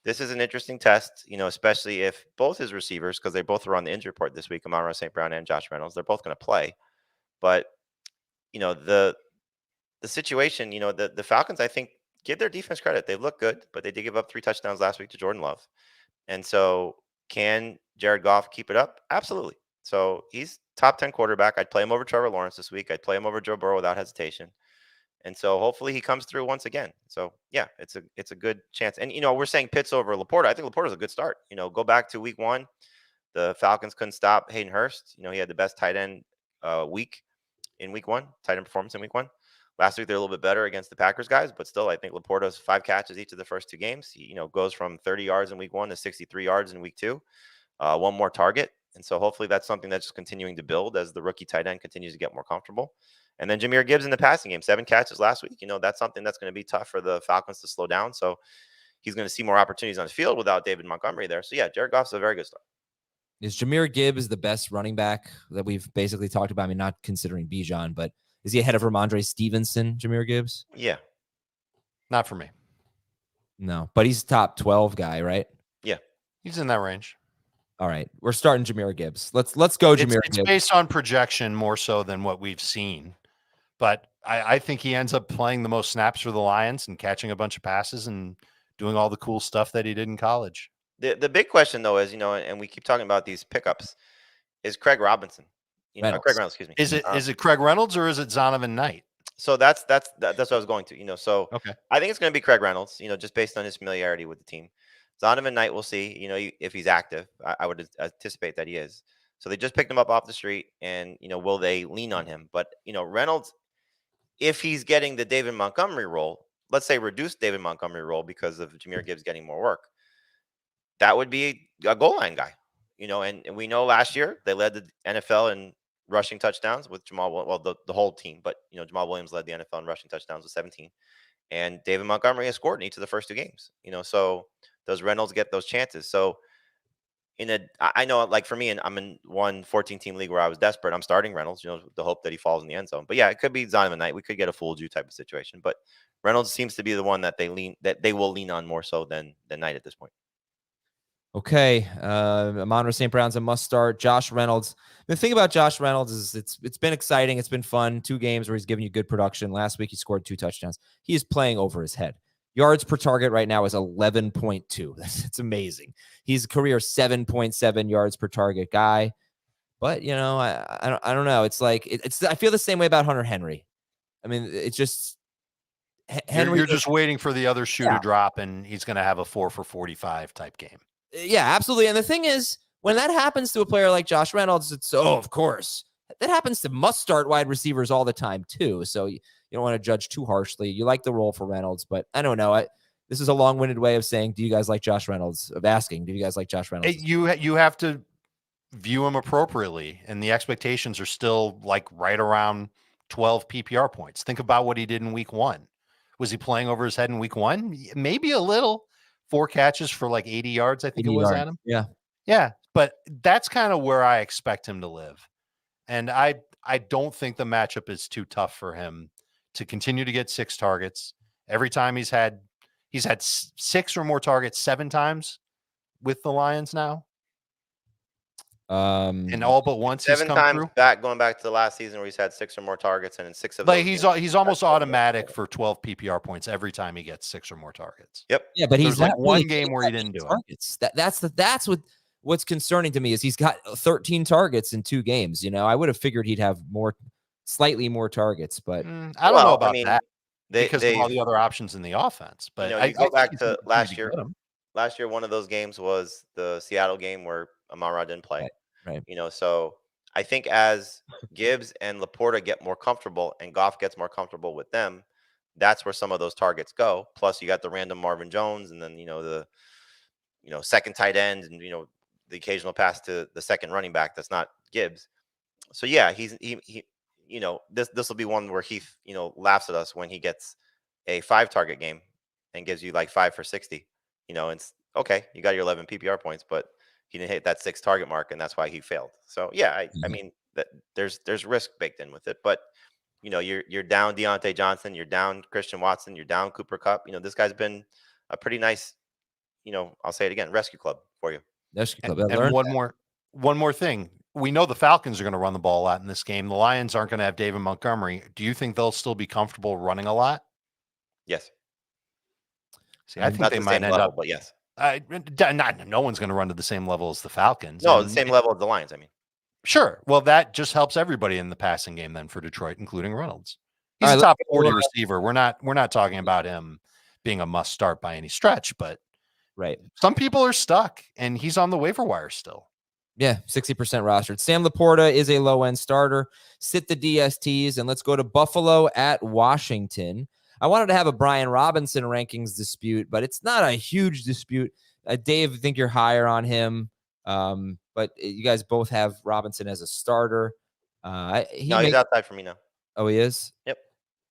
This is an interesting test, especially if both his receivers, because they both are on the injury report this week, Amon-Ra St. Brown and Josh Reynolds, they're both going to play. But, the situation, the Falcons, I think, give their defense credit. They look good, but they did give up 3 touchdowns last week to Jordan Love. And so can Jared Goff keep it up? Absolutely. So he's top 10 quarterback. I'd play him over Trevor Lawrence this week. I'd play him over Joe Burrow without hesitation. And so hopefully he comes through once again. So yeah, it's a good chance. And we're saying Pitts over Laporta. I think Laporta's a good start. Go back to week 1. The Falcons couldn't stop Hayden Hurst. He had the best tight end week in week 1, tight end performance in week 1. Last week they're a little bit better against the Packers guys, but still I think Laporta's 5 catches each of the first 2 games. He goes from 30 yards in week 1 to 63 yards in week 2. One more target. And so hopefully that's something that's just continuing to build as the rookie tight end continues to get more comfortable. And then Jahmyr Gibbs in the passing game, 7 catches last week. That's something that's going to be tough for the Falcons to slow down. So he's going to see more opportunities on the field without David Montgomery there. So yeah, Jared Goff's a very good start. Is Jahmyr Gibbs the best running back that we've basically talked about? I mean, not considering Bijan, but is he ahead of Ramondre Stevenson, Jahmyr Gibbs? Yeah. Not for me. No, but he's top 12 guy, right? Yeah. He's in that range. All right. We're starting Jahmyr Gibbs. Let's go Jahmyr Gibbs. It's based on projection more so than what we've seen. But I think he ends up playing the most snaps for the Lions and catching a bunch of passes and doing all the cool stuff that he did in college. The big question, though, is, and we keep talking about these pickups, is Craig Robinson. Craig Reynolds, excuse me. Is it Craig Reynolds or is it Zonovan Knight? So that's what I was going to. So okay. I think it's going to be Craig Reynolds, just based on his familiarity with the team. Zonovan Knight, we'll see, if he's active. I would anticipate that he is. So they just picked him up off the street, and, will they lean on him? But, Reynolds, if he's getting the David Montgomery role, let's say reduce David Montgomery role because of Jahmyr Gibbs getting more work, that would be a goal line guy, and we know last year they led the NFL in rushing touchdowns with the whole team, but Jamal Williams led the NFL in rushing touchdowns with 17, and David Montgomery has scored in each of the first 2 games, so does Reynolds get those chances? So I know, like for me, and I'm in one 14-team league where I was desperate. I'm starting Reynolds, the hope that he falls in the end zone. But yeah, it could be Zonovan Knight. We could get a fooled you type of situation. But Reynolds seems to be the one that they will lean on more so than Knight at this point. Okay. Amon-Ra St. Brown's a must start. Josh Reynolds. The thing about Josh Reynolds is it's been exciting. It's been fun. 2 games where he's giving you good production. Last week he scored 2 touchdowns. He is playing over his head. Yards per target right now is 11.2. It's amazing. He's a career 7.7 yards per target guy. But, I don't know. It's like I feel the same way about Hunter Henry. I mean, it's just Henry. You're just waiting for the other shoe to drop, and he's going to have a 4 for 45 type game. Yeah, absolutely. And the thing is, when that happens to a player like Josh Reynolds, it's, of course. That happens to must-start wide receivers all the time, too. So you don't want to judge too harshly. You like the role for Reynolds, but I don't know. This is a long-winded way of saying, do you guys like Josh Reynolds? Of asking, do you guys like Josh Reynolds? You have to view him appropriately, and the expectations are still like right around 12 PPR points. Think about what he did in week 1. Was he playing over his head in week 1? Maybe a little. 4 catches for like 80 yards, I think it was, Adam. Yeah. Yeah, but that's kind of where I expect him to live. And I don't think the matchup is too tough for him to continue to get 6 targets. Every time he's had 6 or more targets 7 times with the Lions now. And all but once 7 he's come times through. going back to the last season where he's had 6 or more targets, and in 6 of like those he's almost automatic for 12 PPR points every time he gets 6 or more targets. Yep. Yeah, but he's like one really game where he didn't do targets. That's what's concerning to me is he's got 13 targets in 2 games. I would have figured he'd have slightly more targets, but I don't know about that because of all the other options in the offense. But you go back to last year. Last year, one of those games was the Seattle game where Amon-Ra didn't play. Right. So I think as Gibbs and Laporta get more comfortable and Goff gets more comfortable with them, that's where some of those targets go. Plus, you got the random Marvin Jones, and then the second tight end, and the occasional pass to the second running back that's not Gibbs. So yeah, this will be one where Heath laughs at us when he gets a 5 target game and gives you like 5 for 60. It's okay. You got your 11 PPR points, but he didn't hit that 6 target mark, and that's why he failed. So yeah, I mean that there's risk baked in with it, but you're down Deontay Johnson, you're down Christian Watson, you're down Cooper Kupp. This guy's been a pretty nice, I'll say it again, rescue club for you. Rescue club. And one more thing. We know the Falcons are going to run the ball a lot in this game. The Lions aren't going to have David Montgomery. Do you think they'll still be comfortable running a lot? Yes. See, I think they might end up, but yes. No one's going to run to the same level as the Falcons. No, the same level as the Lions, I mean. Sure. Well, that just helps everybody in the passing game then for Detroit, including Reynolds. He's a top 40 receiver. We're not talking about him being a must start by any stretch, but right. Some people are stuck, and he's on the waiver wire still. Yeah, 60% rostered. Sam Laporta is a low-end starter. Sit the DSTs, and let's go to Buffalo at Washington. I wanted to have a Brian Robinson rankings dispute, but it's not a huge dispute. Dave, I think you're higher on him, but you guys both have Robinson as a starter. He's outside for me now. Oh, he is? Yep.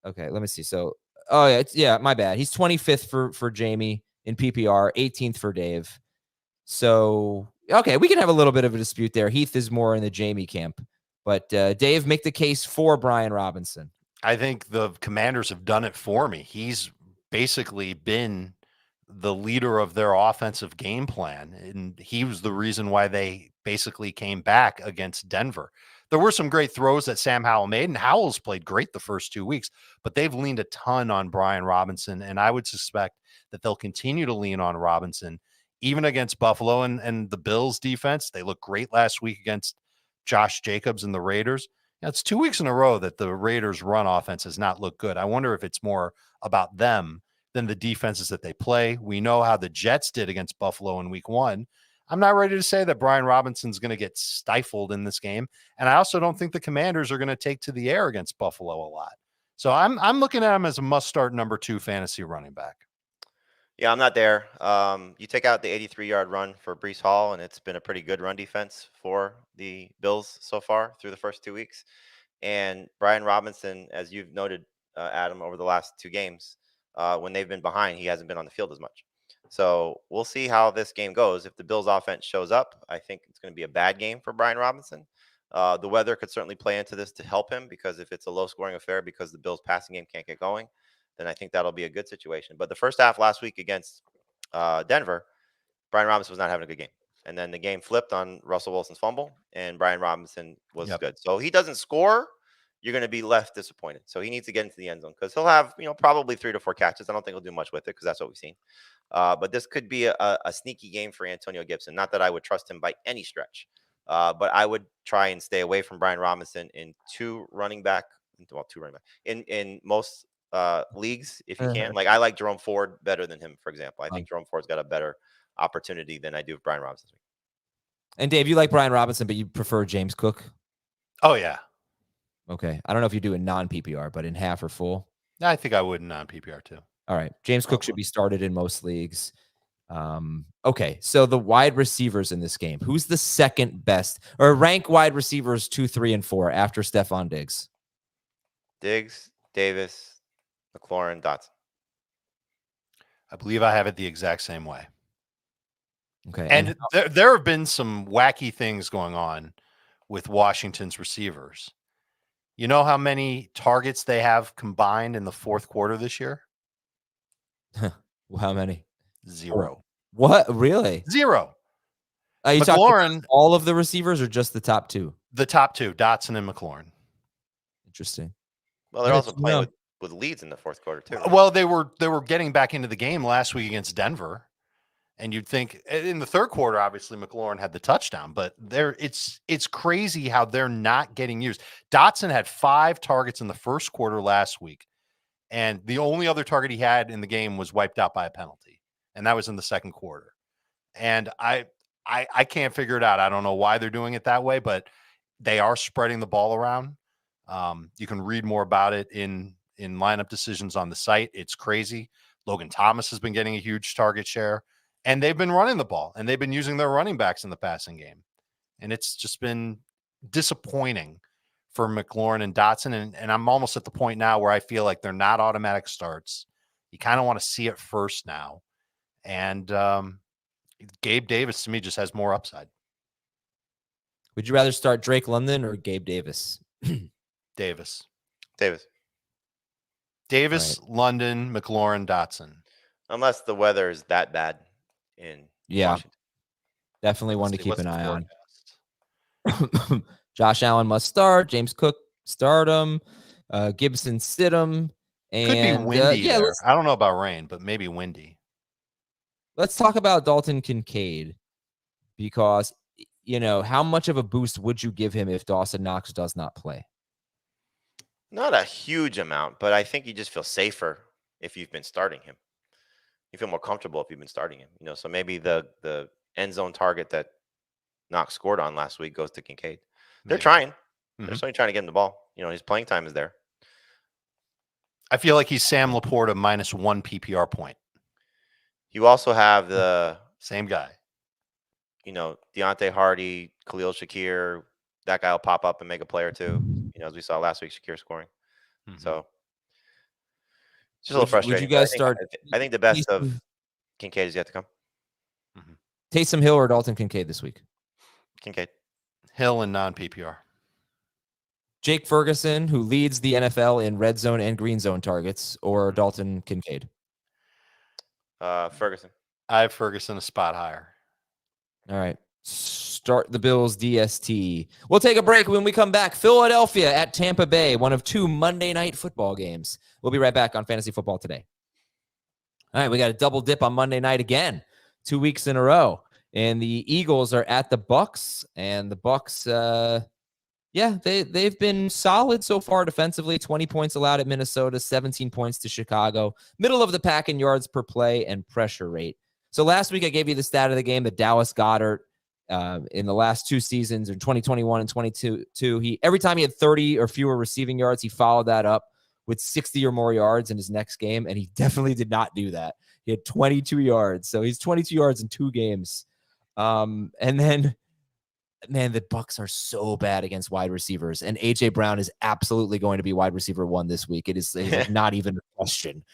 Okay, let me see. So, my bad. He's 25th for Jamie in PPR, 18th for Dave. So, okay, we can have a little bit of a dispute there. Heath is more in the Jamie camp, but Dave, make the case for Brian Robinson. I think the Commanders have done it for me. He's basically been the leader of their offensive game plan, and he was the reason why they basically came back against Denver. There were some great throws that Sam Howell made, and Howell's played great the first 2 weeks, but they've leaned a ton on Brian Robinson, and I would suspect that they'll continue to lean on Robinson, even against Buffalo and the Bills defense. They looked great last week against Josh Jacobs and the Raiders. It's 2 weeks in a row that the Raiders' run offense has not looked good. I wonder if it's more about them than the defenses that they play. We know how the Jets did against Buffalo in week 1. I'm not ready to say that Brian Robinson's going to get stifled in this game. And I also don't think the Commanders are going to take to the air against Buffalo a lot. So I'm looking at him as a must-start number 2 fantasy running back. Yeah, I'm not there. You take out the 83-yard run for Brees Hall, and it's been a pretty good run defense for the Bills so far through the first 2 weeks. And Brian Robinson, as you've noted, Adam, over the last 2 games, when they've been behind, he hasn't been on the field as much. So we'll see how this game goes. If the Bills offense shows up, I think it's going to be a bad game for Brian Robinson. The weather could certainly play into this to help him, because if it's a low-scoring affair because the Bills' passing game can't get going, then I think that'll be a good situation. But the first half last week against Denver, Brian Robinson was not having a good game. And then the game flipped on Russell Wilson's fumble, and Brian Robinson was good. So he doesn't score, you're going to be left disappointed. So he needs to get into the end zone, because he'll have, probably 3 to 4 catches. I don't think he'll do much with it, because that's what we've seen. But this could be a sneaky game for Antonio Gibson. Not that I would trust him by any stretch, but I would try and stay away from Brian Robinson in two running back in most leagues if you can. Like, I like Jerome Ford better than him, for example. I think Jerome Ford's got a better opportunity than I do with Brian Robinson. And Dave, you like Brian Robinson, but you prefer James Cook? Oh, yeah. Okay. I don't know if you do in non-PPR, but in half or full? I think I would in non-PPR too. All right. James Cook should be started in most leagues. Okay. So the wide receivers in this game, who's the second best? Or rank wide receivers 2, 3, and 4 after Stephon Diggs? Diggs, Davis, McLaurin, Dotson. I believe I have it the exact same way. Okay. And there have been some wacky things going on with Washington's receivers. You know how many targets they have combined in the fourth quarter this year? How many? 0. What? Really? 0. Are you McLaurin, talking all of the receivers or just the top 2? The top 2, Dotson and McLaurin. Interesting. Well, they're also playing with leads in the fourth quarter too. Right? Well, they were getting back into the game last week against Denver. And you'd think in the third quarter, obviously McLaurin had the touchdown, but it's crazy how they're not getting used. Dotson had 5 targets in the first quarter last week, and the only other target he had in the game was wiped out by a penalty, and that was in the second quarter. And I can't figure it out. I don't know why they're doing it that way, but they are spreading the ball around. You can read more about it in lineup decisions on the site. It's crazy. Logan Thomas has been getting a huge target share. And they've been running the ball, and they've been using their running backs in the passing game. And it's just been disappointing for McLaurin and Dotson. And I'm almost at the point now where I feel like they're not automatic starts. You kind of want to see it first now. And Gabe Davis, to me, just has more upside. Would you rather start Drake London or Gabe Davis? Davis. Right. London, McLaurin, Dotson. Unless the weather is that bad in Washington. Definitely one to keep an eye on. Josh Allen must start. James Cook, start him. Gibson, sit him. And, could be windy there. I don't know about rain, but maybe windy. Let's talk about Dalton Kincaid, because, how much of a boost would you give him if Dawson Knox does not play? Not a huge amount, but I think you just feel safer if you've been starting him. You feel more comfortable if you've been starting him. So maybe the end zone target that Knox scored on last week goes to Kincaid. They're trying. Mm-hmm. They're certainly trying to get him the ball. His playing time is there. I feel like he's Sam Laporta minus 1 PPR point. You also have the same guy. Deontay Hardy, Khalil Shakir. That guy will pop up and make a play or two. As we saw last week, Shakir scoring. Mm-hmm. So it's just a little frustrating. Would you guys start? I think the best of Kincaid is yet to come. Mm-hmm. Taysom Hill or Dalton Kincaid this week? Kincaid. Hill and non-PPR. Jake Ferguson, who leads the NFL in red zone and green zone targets, or Dalton Kincaid? Ferguson. I have Ferguson a spot higher. All right. Start the Bills DST. We'll take a break. When we come back, Philadelphia at Tampa Bay, one of 2 Monday night football games. We'll be right back on Fantasy Football Today. All right, we got a double dip on Monday night again, 2 weeks in a row. And the Eagles are at the Bucs, and the Bucs, they've been solid so far defensively. 20 points allowed at Minnesota, 17 points to Chicago. Middle of the pack in yards per play and pressure rate. So last week I gave you the stat of the game that Dallas Goedert, in the last 2 seasons, in 2021 and 2022, every time he had 30 or fewer receiving yards, he followed that up with 60 or more yards in his next game, and he definitely did not do that. He had 22 yards, so he's 22 yards in 2 games. And then, man, the Bucs are so bad against wide receivers, and AJ Brown is absolutely going to be wide receiver 1 this week. It's like not even a question.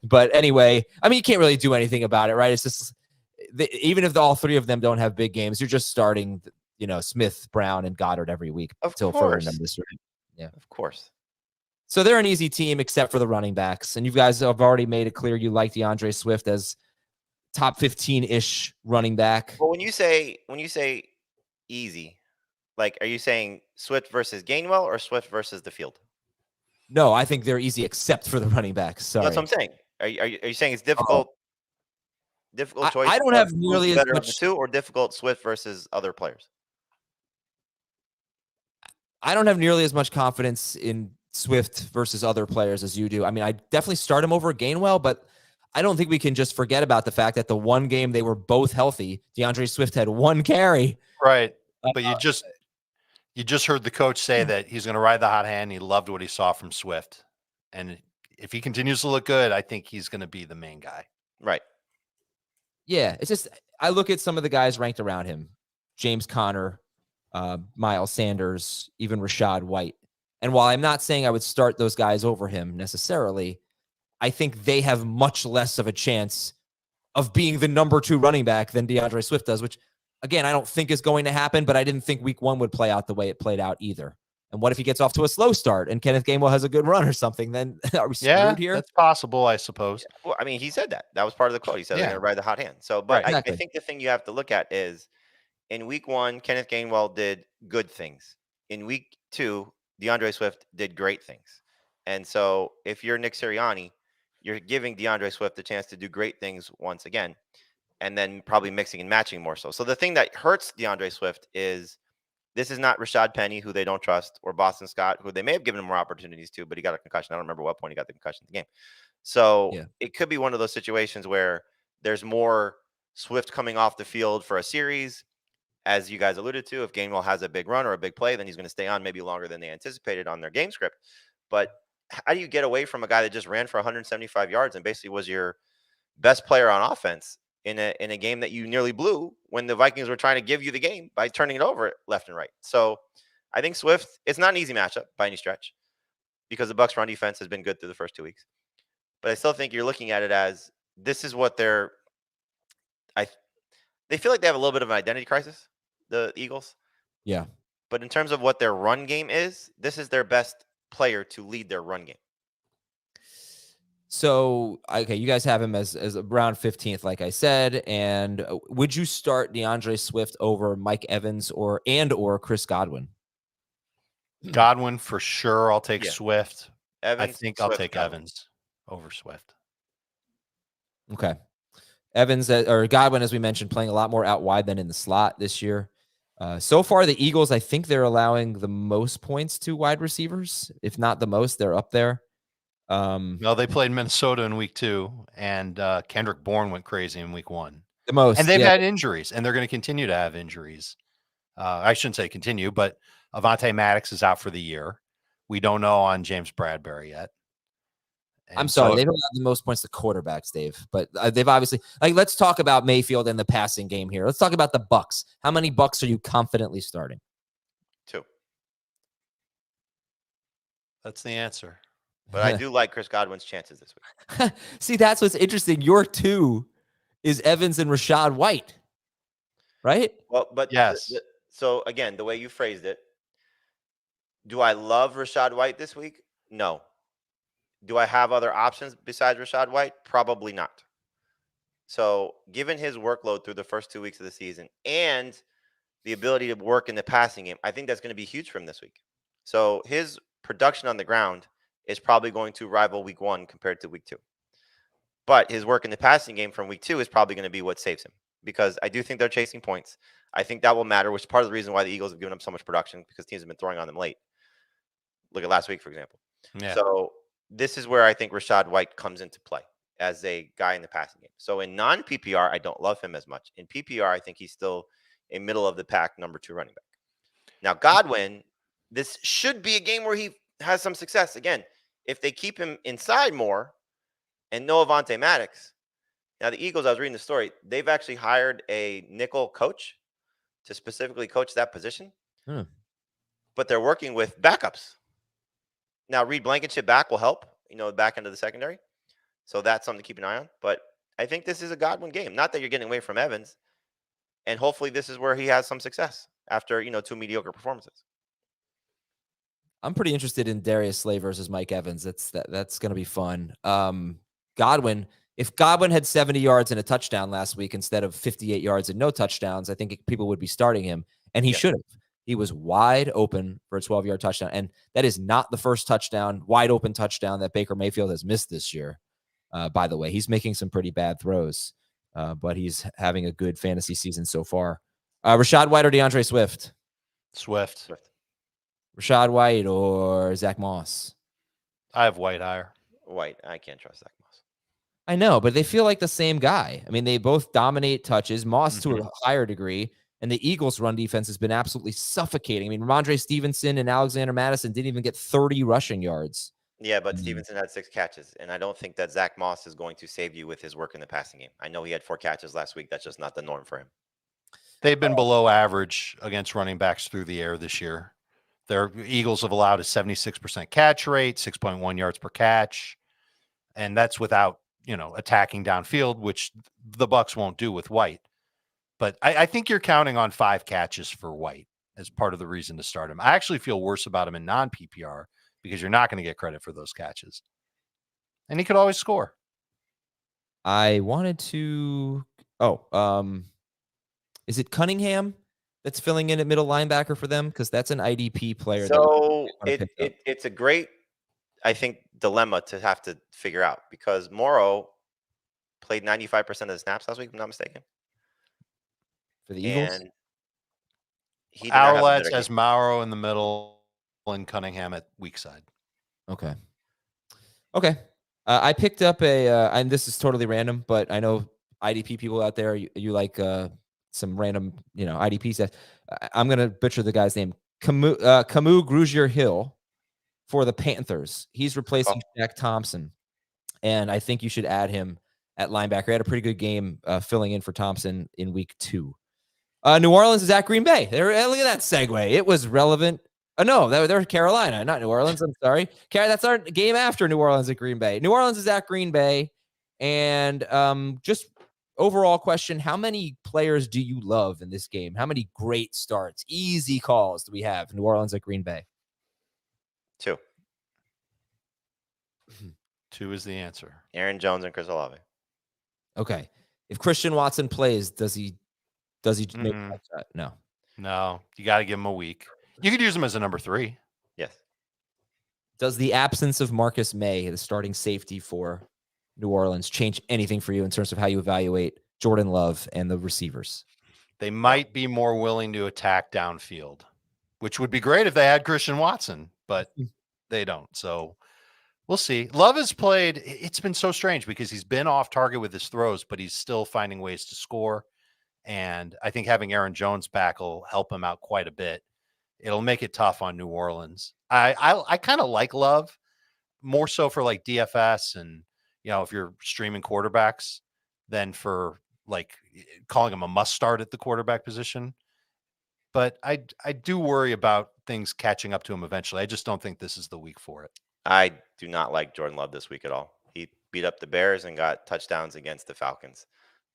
But anyway, I mean, you can't really do anything about it, right? It's just even if all 3 of them don't have big games, you're just starting, Smith, Brown, and Goddard every week until further notice. Yeah, of course. So they're an easy team except for the running backs, and you guys have already made it clear you like DeAndre Swift as top 15-ish running back. Well, when you say easy, like, are you saying Swift versus Gainwell or Swift versus the field? No, I think they're easy except for the running backs. Sorry. That's what I'm saying. Are you saying it's difficult? Difficult choice. I don't have nearly as better much of the 2, or difficult Swift versus other players. I don't have nearly as much confidence in Swift versus other players as you do. I mean, I definitely start him over Gainwell, but I don't think we can just forget about the fact that the one game they were both healthy, DeAndre Swift had 1 carry. Right. But you just heard the coach say that he's going to ride the hot hand. He loved what he saw from Swift. And if he continues to look good, I think he's going to be the main guy. Right. Yeah. It's just, I look at some of the guys ranked around him, James Conner, Miles Sanders, even Rashad White. And while I'm not saying I would start those guys over him necessarily, I think they have much less of a chance of being the number 2 running back than DeAndre Swift does, which, again, I don't think is going to happen, but I didn't think week 1 would play out the way it played out either. And what if he gets off to a slow start and Kenneth Gainwell has a good run or something? Then are we screwed here? That's possible, I suppose. Well, I mean, he said that. That was part of the quote. He said they're going to ride the hot hand. So, but Right. I think the thing you have to look at is in week 1, Kenneth Gainwell did good things. In week 2, DeAndre Swift did great things. And so if you're Nick Sirianni, you're giving DeAndre Swift the chance to do great things once again, and then probably mixing and matching more so. So the thing that hurts DeAndre Swift is this is not Rashad Penny, who they don't trust, or Boston Scott, who they may have given him more opportunities to, but he got a concussion. I don't remember what point he got the concussion in the game. So it could be one of those situations where there's more Swift coming off the field for a series. As you guys alluded to, if Gainwell has a big run or a big play, then he's going to stay on maybe longer than they anticipated on their game script. But how do you get away from a guy that just ran for 175 yards and basically was your best player on offense in a game that you nearly blew when the Vikings were trying to give you the game by turning it over left and right? So I think Swift, it's not an easy matchup by any stretch because the Bucs run defense has been good through the first 2 weeks. But I still think you're looking at it as this is what they feel like they have a little bit of an identity crisis, the Eagles. Yeah. But in terms of what their run game is, this is their best player to lead their run game. So, okay, you guys have him as around 15th, like I said. And would you start DeAndre Swift over Mike Evans or Chris Godwin? Godwin for sure. I'll take Swift. Evans, I think Swift, I'll take Godwin. Evans over Swift. Okay. Evans or Godwin, as we mentioned, playing a lot more out wide than in the slot this year. So far, the Eagles, I think they're allowing the most points to wide receivers. If not the most, they're up there. No, they played Minnesota in week 2, and Kendrick Bourne went crazy in week 1. The most. And they've had injuries, and they're going to continue to have injuries. I shouldn't say continue, but Avonte Maddox is out for the year. We don't know on James Bradbury yet. And I'm sorry, they don't have the most points to quarterbacks, Dave. But they've obviously let's talk about Mayfield and the passing game here. Let's talk about the Bucs. How many Bucs are you confidently starting? 2. That's the answer. But I do like Chris Godwin's chances this week. See, that's what's interesting. Your 2 is Evans and Rashad White, right? Well, but yes. So again, the way you phrased it, do I love Rashad White this week? No. Do I have other options besides Rashad White? Probably not. So given his workload through the first 2 weeks of the season and the ability to work in the passing game, I think that's going to be huge for him this week. So his production on the ground is probably going to rival week 1 compared to week 2. But his work in the passing game from week 2 is probably going to be what saves him, because I do think they're chasing points. I think that will matter, which is part of the reason why the Eagles have given up so much production, because teams have been throwing on them late. Look at last week, for example. Yeah. So this is where I think Rashad White comes into play as a guy in the passing game. So in non-PPR, I don't love him as much. In PPR, I think he's still a middle of the pack number 2 running back. Now, Godwin, this should be a game where he has some success. Again, if they keep him inside more and no Avonte Maddox, now the Eagles, I was reading the story, they've actually hired a nickel coach to specifically coach that position, but they're working with backups. Now, Reed Blankenship back will help, back end of the secondary. So that's something to keep an eye on. But I think this is a Godwin game. Not that you're getting away from Evans. And hopefully this is where he has some success after, 2 mediocre performances. I'm pretty interested in Darius Slay versus Mike Evans. That's going to be fun. Godwin, if Godwin had 70 yards and a touchdown last week instead of 58 yards and no touchdowns, I think people would be starting him, and he should have. He was wide open for a 12-yard touchdown, and that is not the first wide open touchdown that Baker Mayfield has missed this year. By the way, he's making some pretty bad throws, but he's having a good fantasy season so far. Rachaad White or DeAndre Swift? Swift. Rachaad White or Zach Moss? I have White higher. White. I can't trust Zach Moss. I know, but they feel like the same guy. I mean, they both dominate touches, Moss to a higher degree, and the Eagles' run defense has been absolutely suffocating. I mean, Ramondre Stevenson and Alexander Madison didn't even get 30 rushing yards. Yeah, but Stevenson had 6 catches, and I don't think that Zach Moss is going to save you with his work in the passing game. I know he had 4 catches last week. That's just not the norm for him. They've been below average against running backs through the air this year. Their Eagles have allowed a 76% catch rate, 6.1 yards per catch, and that's without, attacking downfield, which the Bucs won't do with White. But I think you're counting on 5 catches for White as part of the reason to start him. I actually feel worse about him in non-PPR because you're not going to get credit for those catches. And he could always score. I wanted to is it Cunningham that's filling in at middle linebacker for them? Because that's an IDP player. So it's a great, I think, dilemma to have to figure out because Morrow played 95% of the snaps last week, if I'm not mistaken. For the Eagles? And he did not have a Outlets better has game. Mauro in the middle and Cunningham at weak side. Okay. I picked up and this is totally random, but I know IDP people out there, you like some random, IDPs. I'm going to butcher the guy's name. Camus Grugier-Hill for the Panthers. He's replacing Shaq Thompson, and I think you should add him at linebacker. He had a pretty good game filling in for Thompson in week 2. New Orleans is at Green Bay. Look at that segue. It was relevant. No, they're Carolina, not New Orleans. I'm sorry. That's our game after New Orleans at Green Bay. New Orleans is at Green Bay. And just overall question, how many players do you love in this game? How many great starts, easy calls do we have? New Orleans at Green Bay? 2. 2 is the answer. Aaron Jones and Chris Olave. Okay. If Christian Watson plays, does he make that shot? No. No, you got to give him a week. You could use him as a number 3. Yes. Does the absence of Marcus May, the starting safety for New Orleans, change anything for you in terms of how you evaluate Jordan Love and the receivers? They might be more willing to attack downfield, which would be great if they had Christian Watson, but they don't. So we'll see. Love has played. It's been so strange because he's been off target with his throws, but he's still finding ways to score. And I think having Aaron Jones back will help him out quite a bit. It'll make it tough on New Orleans. I kind of like Love more so for like DFS and, if you're streaming quarterbacks than for like calling him a must start at the quarterback position. But I do worry about things catching up to him eventually. I just don't think this is the week for it. I do not like Jordan Love this week at all. He beat up the Bears and got touchdowns against the Falcons.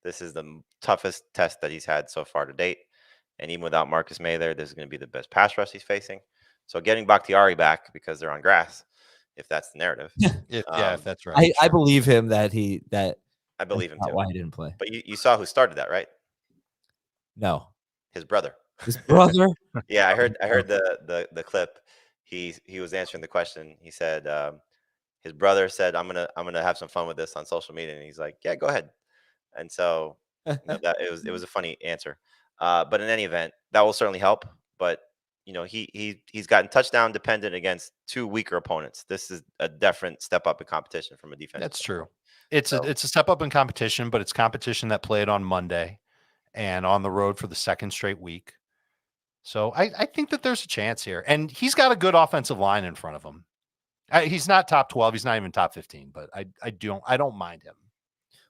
This is the toughest test that he's had so far to date. And even without Marcus May there, this is going to be the best pass rush he's facing. So getting Bakhtiari back because they're on grass, if that's the narrative. If that's right. I believe him that I believe him too. Why he didn't play. But you saw who started that, right? No. His brother. His brother? Yeah, I heard the clip. He was answering the question. He said his brother said, I'm gonna have some fun with this on social media. And he's like, yeah, go ahead. And so that it was a funny answer. But in any event, that will certainly help. But he's gotten touchdown dependent against 2 weaker opponents. This is a different step up in competition from a defense. That's true. It's a step up in competition, but it's competition that played on Monday and on the road for the second straight week. So I think that there's a chance here. And he's got a good offensive line in front of him. He's not top 12. He's not even top 15, but I don't mind him.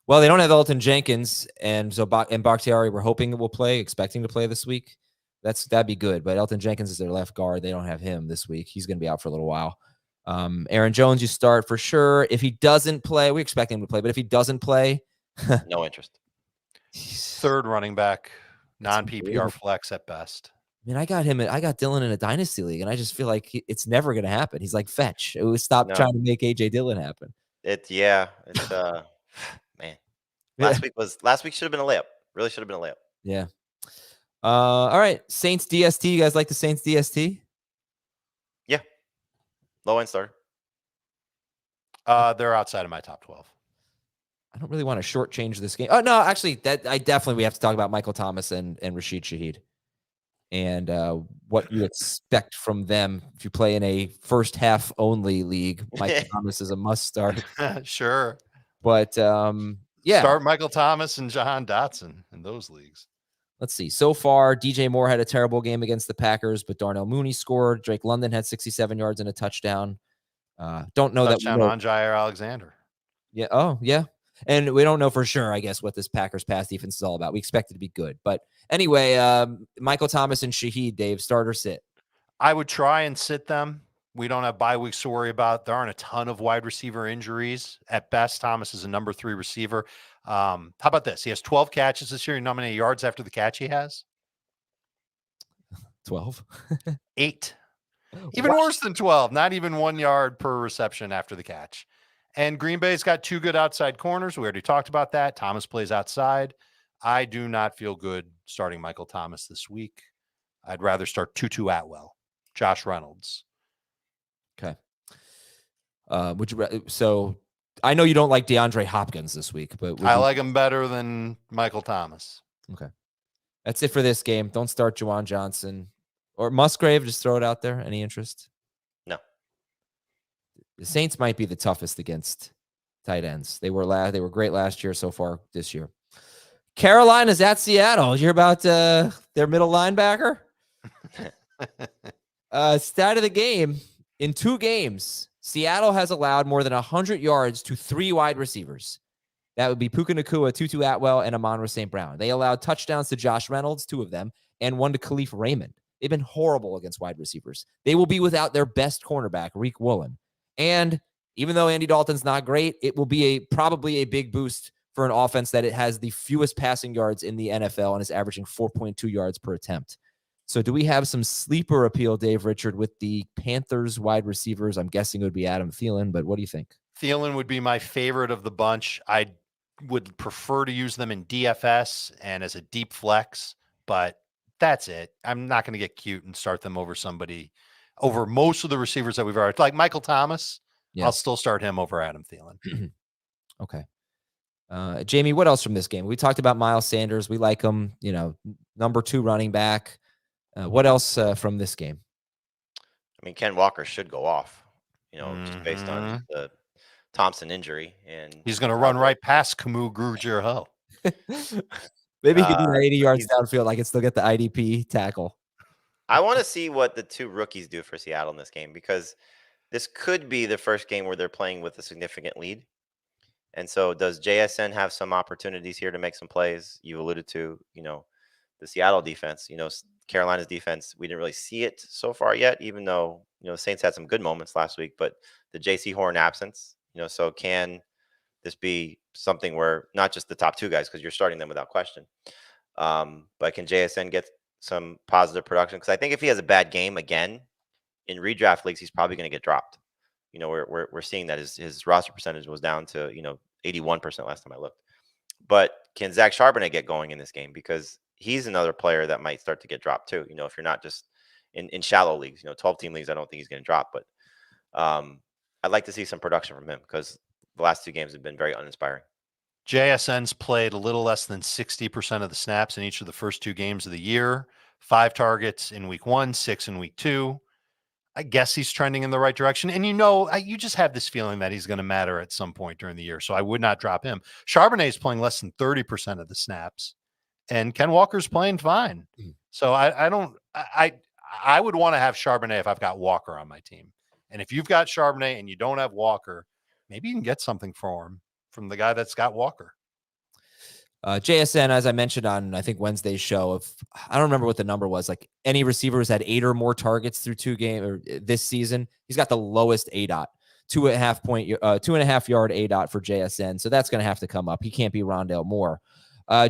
Well, they don't have Elton Jenkins, and so and Bakhtiari, we're hoping will play, expecting to play this week. That'd be good. But Elton Jenkins is their left guard. They don't have him this week. He's going to be out for a little while. Aaron Jones, you start for sure. If he doesn't play, we expect him to play. But if he doesn't play, no interest. Third running back, non-PPR flex at best. I mean, I got Dylan in a dynasty league, and I just feel like it's never going to happen. He's like fetch. It was stop trying to make AJ Dillon happen. It's man. Last week should have been a layup. Really should have been a layup. Yeah. All right. Saints DST. You guys like the Saints DST? Yeah. Low end starter. They're outside of my top 12. I don't really want to shortchange this game. Oh no, actually, we have to talk about Michael Thomas and Rashid Shaheed, and what you expect from them if you play in a first half only league. Michael Thomas is a must start. Sure, but yeah, start Michael Thomas and Jahan Dotson in those leagues. Let's see. So far, DJ Moore had a terrible game against the Packers, but Darnell Mooney scored. Drake London had 67 yards and a touchdown. Don't know touchdown on Jair Alexander. Yeah. Oh, yeah. And we don't know for sure, I guess, what this Packers pass defense is all about. We expect it to be good. But anyway, Michael Thomas and Shaheed, Dave, start or sit? I would try and sit them. We don't have bye weeks to worry about. There aren't a ton of wide receiver injuries. At best, Thomas is a number 3 receiver. How about this? He has 12 catches this year. You know how many yards after the catch he has? 12. 8. Even worse than 12. Not even 1 yard per reception after the catch. And Green Bay's got 2 good outside corners. We already talked about that. Thomas plays outside. I do not feel good starting Michael Thomas this week. I'd rather start Tutu Atwell, Josh Reynolds. Okay. So I know you don't like DeAndre Hopkins this week, but I like him better than Michael Thomas. Okay. That's it for this game. Don't start Juwan Johnson or Musgrave. Just throw it out there. Any interest? No. The Saints might be the toughest against tight ends. They were great last year so far this year. Carolina's at Seattle. You hear about their middle linebacker? Stat of the game. In 2 games, Seattle has allowed more than 100 yards to 3 wide receivers. That would be Puka Nacua, Tutu Atwell, and Amon-Ra St. Brown. They allowed touchdowns to Josh Reynolds, 2 of them, and 1 to Khalif Raymond. They've been horrible against wide receivers. They will be without their best cornerback, Reek Woolen. And even though Andy Dalton's not great, it will be probably a big boost for an offense that it has the fewest passing yards in the NFL and is averaging 4.2 yards per attempt. So do we have some sleeper appeal, Dave Richard, with the Panthers wide receivers? I'm guessing it would be Adam Thielen, but what do you think? Thielen would be my favorite of the bunch. I would prefer to use them in DFS and as a deep flex, but that's it. I'm not going to get cute and start them over most of the receivers that we've already, like Michael Thomas. Yeah. I'll still start him over Adam Thielen. Okay. Jamie, what else from this game? We talked about Miles Sanders. We like him, number 2 running back. What else from this game? I mean, Ken Walker should go off, just based on the Thompson injury. And he's going to run right past Camus Grugier-Ho. Maybe he could do 80 yards downfield. I can still get the IDP tackle. I want to see what the 2 rookies do for Seattle in this game, because this could be the first game where they're playing with a significant lead. And so does JSN have some opportunities here to make some plays? You alluded to, the Seattle defense, Carolina's defense. We didn't really see it so far yet, even though, the Saints had some good moments last week, but the JC Horn absence, so can this be something where not just the top 2 guys, because you're starting them without question, but can JSN get some positive production? Because I think if he has a bad game again in redraft leagues, he's probably going to get dropped. We're seeing that his roster percentage was down to 81% last time I looked. But can Zach Charbonnet get going in this game? Because he's another player that might start to get dropped too. If you're not just in shallow leagues, 12-team leagues, I don't think he's going to drop. But I'd like to see some production from him, because the last 2 games have been very uninspiring. JSN's played a little less than 60% of the snaps in each of the first 2 games of the year. 5 targets in week 1, 6 in week 2. I guess he's trending in the right direction. And you just have this feeling that he's going to matter at some point during the year. So I would not drop him. Charbonnet is playing less than 30% of the snaps, and Ken Walker's playing fine. So I would want to have Charbonnet if I've got Walker on my team. And if you've got Charbonnet and you don't have Walker, maybe you can get something for him from the guy that's got Walker. JSN, as I mentioned on, I think, Wednesday's show, I don't remember what the number was, like any receiver who's had 8 or more targets through 2 games or this season, he's got the lowest ADOT, 2.5 yard ADOT for JSN. So that's going to have to come up. He can't be Rondale Moore.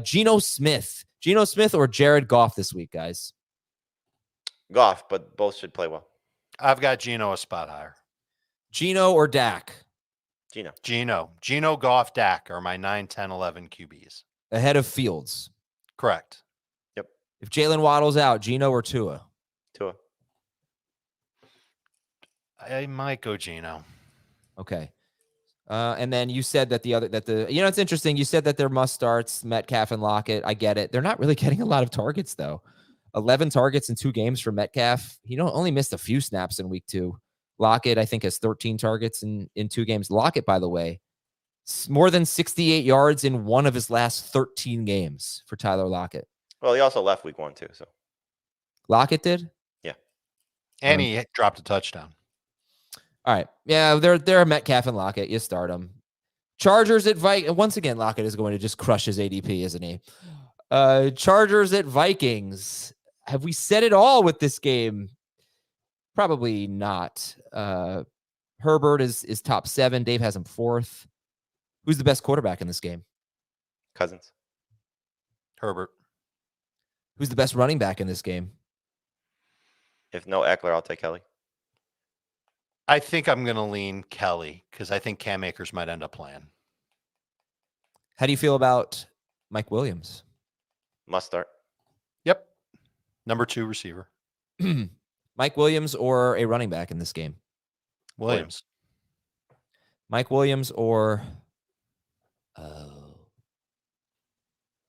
Geno Smith or Jared Goff this week, guys? Goff, but both should play well. I've got Geno a spot higher. Geno or Dak? Geno, Goff, Dak are my 9, 10, 11 QBs. Ahead of Fields. Correct. Yep. If Jalen Waddle's out, Geno or Tua? Tua. I might go Geno. Okay. And then you said that it's interesting. You said that they're must starts, Metcalf and Lockett. I get it. They're not really getting a lot of targets though. 11 targets in 2 games for Metcalf. He only missed a few snaps in week 2. Lockett, I think, has 13 targets in 2 games. Lockett, by the way, more than 68 yards in one of his last 13 games for Tyler Lockett. Well, he also left week 1 too. So Lockett did? Yeah. And he dropped a touchdown. All right. Yeah, they're Metcalf and Lockett. You start them. Chargers at Vikings. Once again, Lockett is going to just crush his ADP, isn't he? Chargers at Vikings. Have we said it all with this game? Probably not. Herbert is top 7. Dave has him 4th. Who's the best quarterback in this game? Cousins. Herbert. Who's the best running back in this game? If no Eckler, I'll take Kelly. I think I'm going to lean Kelly because I think Cam Akers might end up playing. How do you feel about Mike Williams? Must start. Yep. Number 2 receiver. Mike Williams or a running back in this game? Williams. Mike Williams or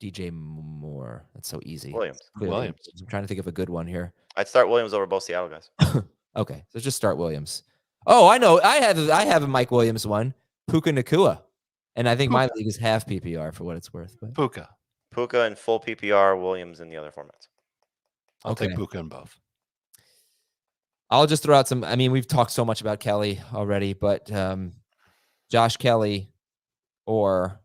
DJ Moore. That's so easy. Williams. Williams. I'm trying to think of a good one here. I'd start Williams over both Seattle guys. Okay, so just start Williams. Oh, I know. I have a Mike Williams one. Puka Nacua. And I think my league is half PPR for what it's worth. But Puka in full PPR, Williams in the other formats. I'll take Puka in both. I'll just throw out some. I mean, we've talked so much about Kelly already, but Josh Kelly, or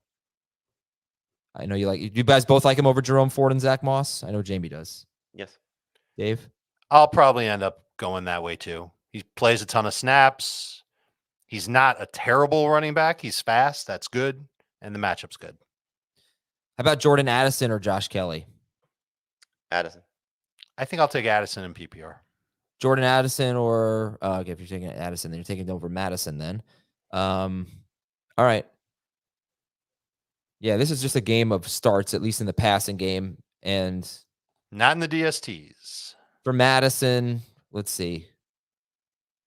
I know you guys both like him over Jerome Ford and Zach Moss. I know Jamie does. Yes. Dave? I'll probably end up going that way too. He plays a ton of snaps. He's not a terrible running back. He's fast. That's good. And the matchup's good. How about Jordan Addison or Josh Kelly? Addison. I think I'll take Addison in PPR. Jordan Addison or okay, if you're taking Addison, then you're taking over Madison then. All right. Yeah, this is just a game of starts, at least in the passing game. And not in the DSTs. For Madison, let's see.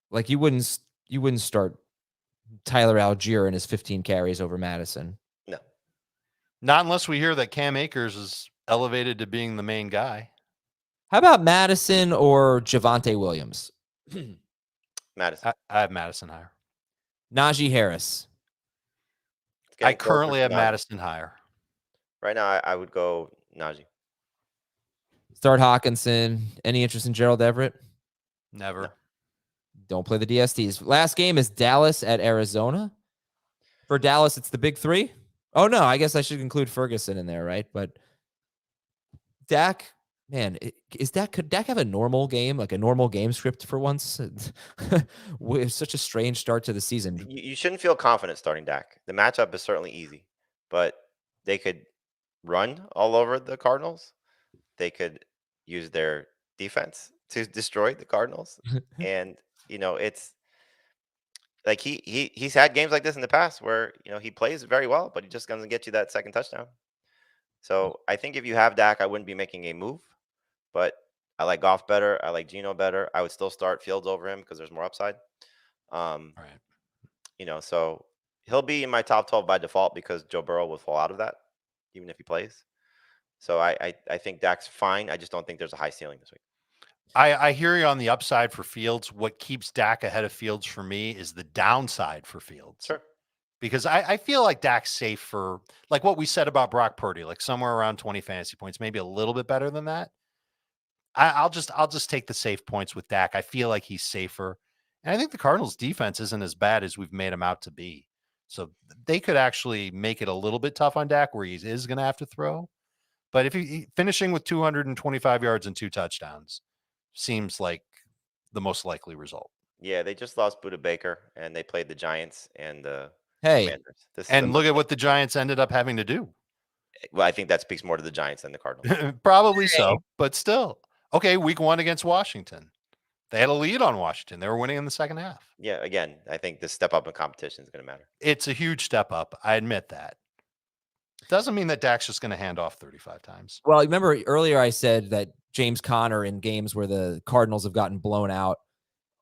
Like you wouldn't start Tyler Algier and his 15 carries over Madison. No. Not unless we hear that Cam Akers is elevated to being the main guy. How about Madison or Javonte Williams? Madison. I have Madison higher. Najee Harris. I currently have Madison higher. Right now, I would go Najee. Start Hawkinson. Any interest in Gerald Everett? Never. No. Don't play the DSTs. Last game is Dallas at Arizona. For Dallas, it's the big 3. Oh, no, I guess I should include Ferguson in there, right? But Dak, man, could Dak have a normal game, like a normal game script for once? It's such a strange start to the season. You shouldn't feel confident starting Dak. The matchup is certainly easy, but they could run all over the Cardinals. They could use their defense to destroy the Cardinals. And, it's like he's had games like this in the past where, he plays very well, but he just doesn't get you that second touchdown. So I think if you have Dak, I wouldn't be making a move, but I like Goff better. I like Geno better. I would still start Fields over him because there's more upside. Right. So he'll be in my top 12 by default because Joe Burrow will fall out of that, even if he plays. So I think Dak's fine. I just don't think there's a high ceiling this week. I hear you on the upside for Fields. What keeps Dak ahead of Fields for me is the downside for Fields. Sure. Because I feel like Dak's safe for, like what we said about Brock Purdy, like somewhere around 20 fantasy points, maybe a little bit better than that. I'll just take the safe points with Dak. I feel like he's safer. And I think the Cardinals defense isn't as bad as we've made them out to be. So they could actually make it a little bit tough on Dak where he is going to have to throw. But if he finishing with 225 yards and 2 touchdowns seems like the most likely result. Yeah, they just lost Buda Baker, and they played the Giants and the Hey, Commanders. This is And look at what the Giants ended up having to do. well, I think that speaks more to the Giants than the Cardinals. Probably so, but still. Okay, week 1 against Washington. They had a lead on Washington. They were winning in the second half. Yeah, again, I think the step up in competition is going to matter. It's a huge step up. I admit that. Doesn't mean that Dak's just going to hand off 35 times. well, remember earlier I said that James Conner in games where the Cardinals have gotten blown out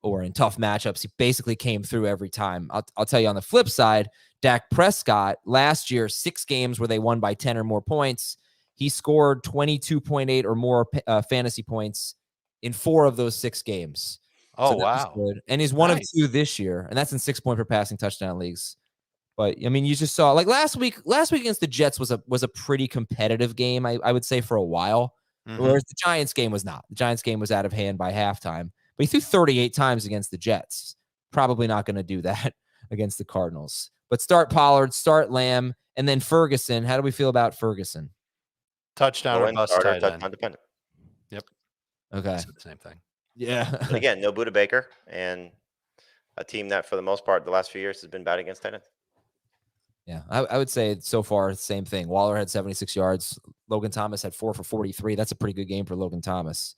or in tough matchups, he basically came through every time. I'll tell you on the flip side, Dak Prescott last year, 6 games where they won by 10 or more points, he scored 22.8 or more fantasy points in 4 of those 6 games. Oh, So that was wow. good. And he's one Nice. of 2 this year, and that's in 6-point per passing touchdown leagues. But I mean, you just saw like last week against the Jets was a pretty competitive game, I would say, for a while. Mhm. Whereas the Giants game was not. The Giants game was out of hand by halftime. But he threw 38 times against the Jets. Probably not going to do that against the Cardinals. But start Pollard, start Lamb, and then Ferguson. How do we feel about Ferguson? Touchdown Low or end bust starter, tight end. touchdown dependent. Okay. Said the same thing. Yeah. But again, no Buda Baker, and a team that for the most part the last few years has been bad against tight ends. Yeah, I would say so far, same thing. Waller had 76 yards. Logan Thomas had 4 for 43. That's a pretty good game for Logan Thomas.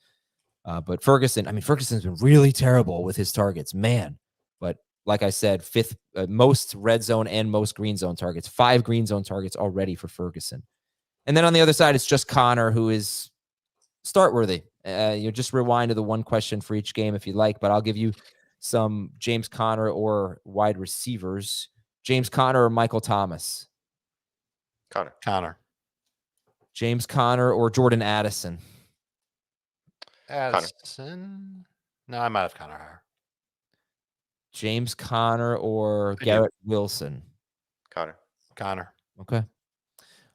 But Ferguson, I mean, Ferguson's been really terrible with his targets, man. But like I said, 5th most red zone and most green zone targets. 5 green zone targets already for Ferguson. And then on the other side, it's just Connor, who is start worthy. You just rewind to the one question for each game if you like, but I'll give you some James Conner or wide receivers. James Conner or Michael Thomas? Connor. James Conner or Jordan Addison? Addison? No, I might have Connor higher. James Conner or do. Garrett Wilson? Connor. Okay.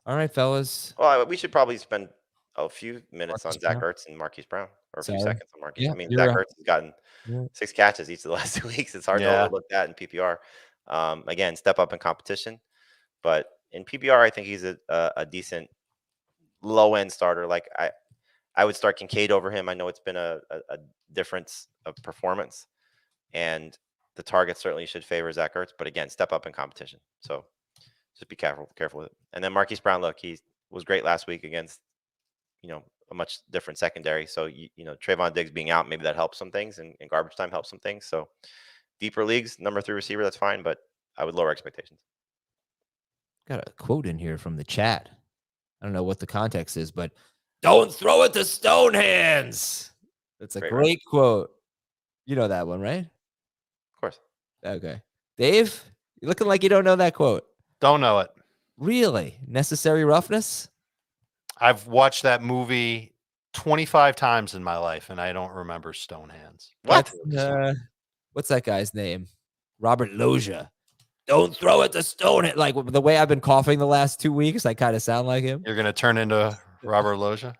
All right, fellas. Well, we should probably spend a few minutes Marquise on Zach Brown? Ertz and Marquise Brown, or a few Sorry. seconds on Marquise. Yeah, I mean, you're Zach right. Ertz has gotten Yeah. 6 catches each of the last 2 weeks. It's hard to Yeah. overlook that in PPR. Again, step up in competition, but in PPR, I think he's a decent low end starter. Like I would start Kincaid over him. I know it's been a difference of performance, and the target certainly should favor Zach Ertz. But again, step up in competition. So just be careful with it. And then Marquise Brown, look, he was great last week against, a much different secondary. So, Trayvon Diggs being out, maybe that helps some things, and garbage time helps some things. So deeper leagues, number 3 receiver, that's fine, but I would lower expectations. Got a quote in here from the chat. I don't know what the context is, but don't throw it to stone hands. That's a great quote. You know that one, right? Of course. Okay. Dave, you're looking like you don't know that quote. Don't know it. Really? Necessary Roughness? I've watched that movie 25 times in my life, and I don't remember Stone Hands. What? What's that guy's name? Robert Loggia. Don't throw it to stone it. Like the way I've been coughing the last 2 weeks, I kind of sound like him. You're going to turn into Robert Loggia?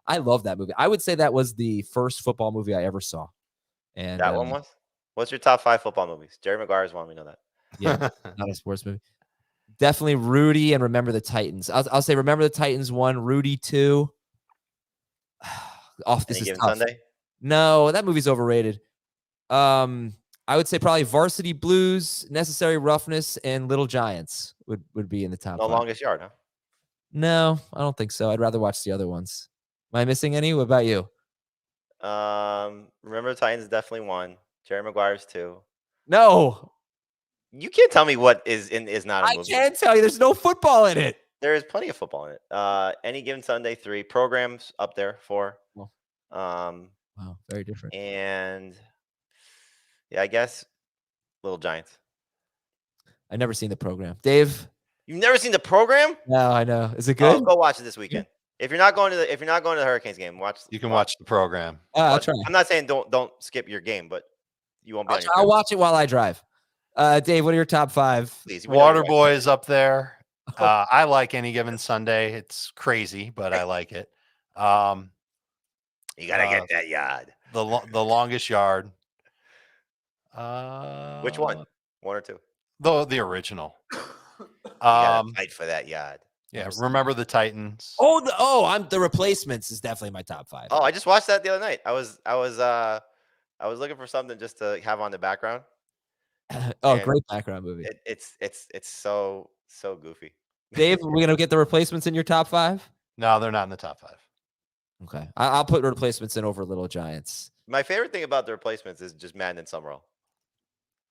I love that movie. I would say that was the first football movie I ever saw. And That one was? What's your top 5 football movies? Jerry Maguire's one. We know that. Yeah, not a sports movie. Definitely Rudy and Remember the Titans. I'll say Remember the Titans 1, Rudy 2. This is tough. Sunday? No, that movie's overrated. I would say probably Varsity Blues, Necessary Roughness, and Little Giants would be in the top 5. Longest Yard, huh? No, I don't think so. I'd rather watch the other ones. Am I missing any? What about you? Remember the Titans is definitely 1. Jerry Maguire's 2. No, You can't tell me what is not a I movie. can't tell you. There's no football in it. There is plenty of football in it. Any Given Sunday 3. Programs up there 4. Well. Um, Wow, very different. and yeah, I guess Little Giants. I've never seen the program. Dave? You've never seen the program? No, I know. Is it Oh, good? go watch it this weekend. If you're not going to the Hurricanes game, watch. You can watch the program. I'll try. I'm not saying don't skip your game, but you won't be. I'll watch it while I drive. Dave, what are your top 5? Please, Waterboy is up there. I like Any Given Sunday. It's crazy, but I like it. You gotta get that yard. The Longest Yard. Which one? One or two? The original. You gotta fight for that yard. Yeah, remember the Titans? The Replacements is definitely my top 5. Oh, I just watched that the other night. I was looking for something just to have on the background. And Great background movie. It's so goofy. Dave, are we gonna get the Replacements in your top 5? No, they're not in the top 5. Okay, I'll put Replacements in over Little Giants. My favorite thing about the Replacements is just Madden and Summerall.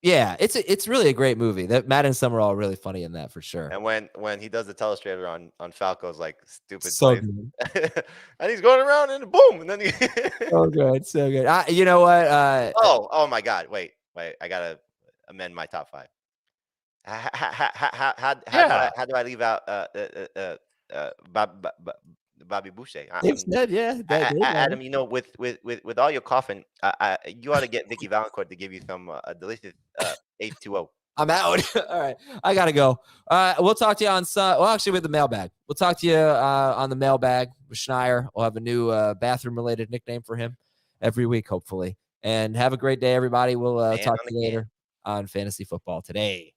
Yeah, it's really a great movie. That Matt and Summerall are really funny in that for sure. And when he does the telestrator on Falco's like stupid So plays, good. and he's going around and boom, and then he So good, so good. You know what? oh my God! Wait, I gotta amend my top 5. How do I leave out Bobby Boucher? Dave said, yeah. Adam, with all your coughing, you ought to get Vicky Valancourt to give you some delicious H2O. I'm out. All right, I gotta go. We'll talk to you on actually with the mailbag. We'll talk to you on the mailbag with Schneier. We'll have a new bathroom-related nickname for him every week, hopefully. And have a great day, everybody. We'll talk to you later on Fantasy Football Today.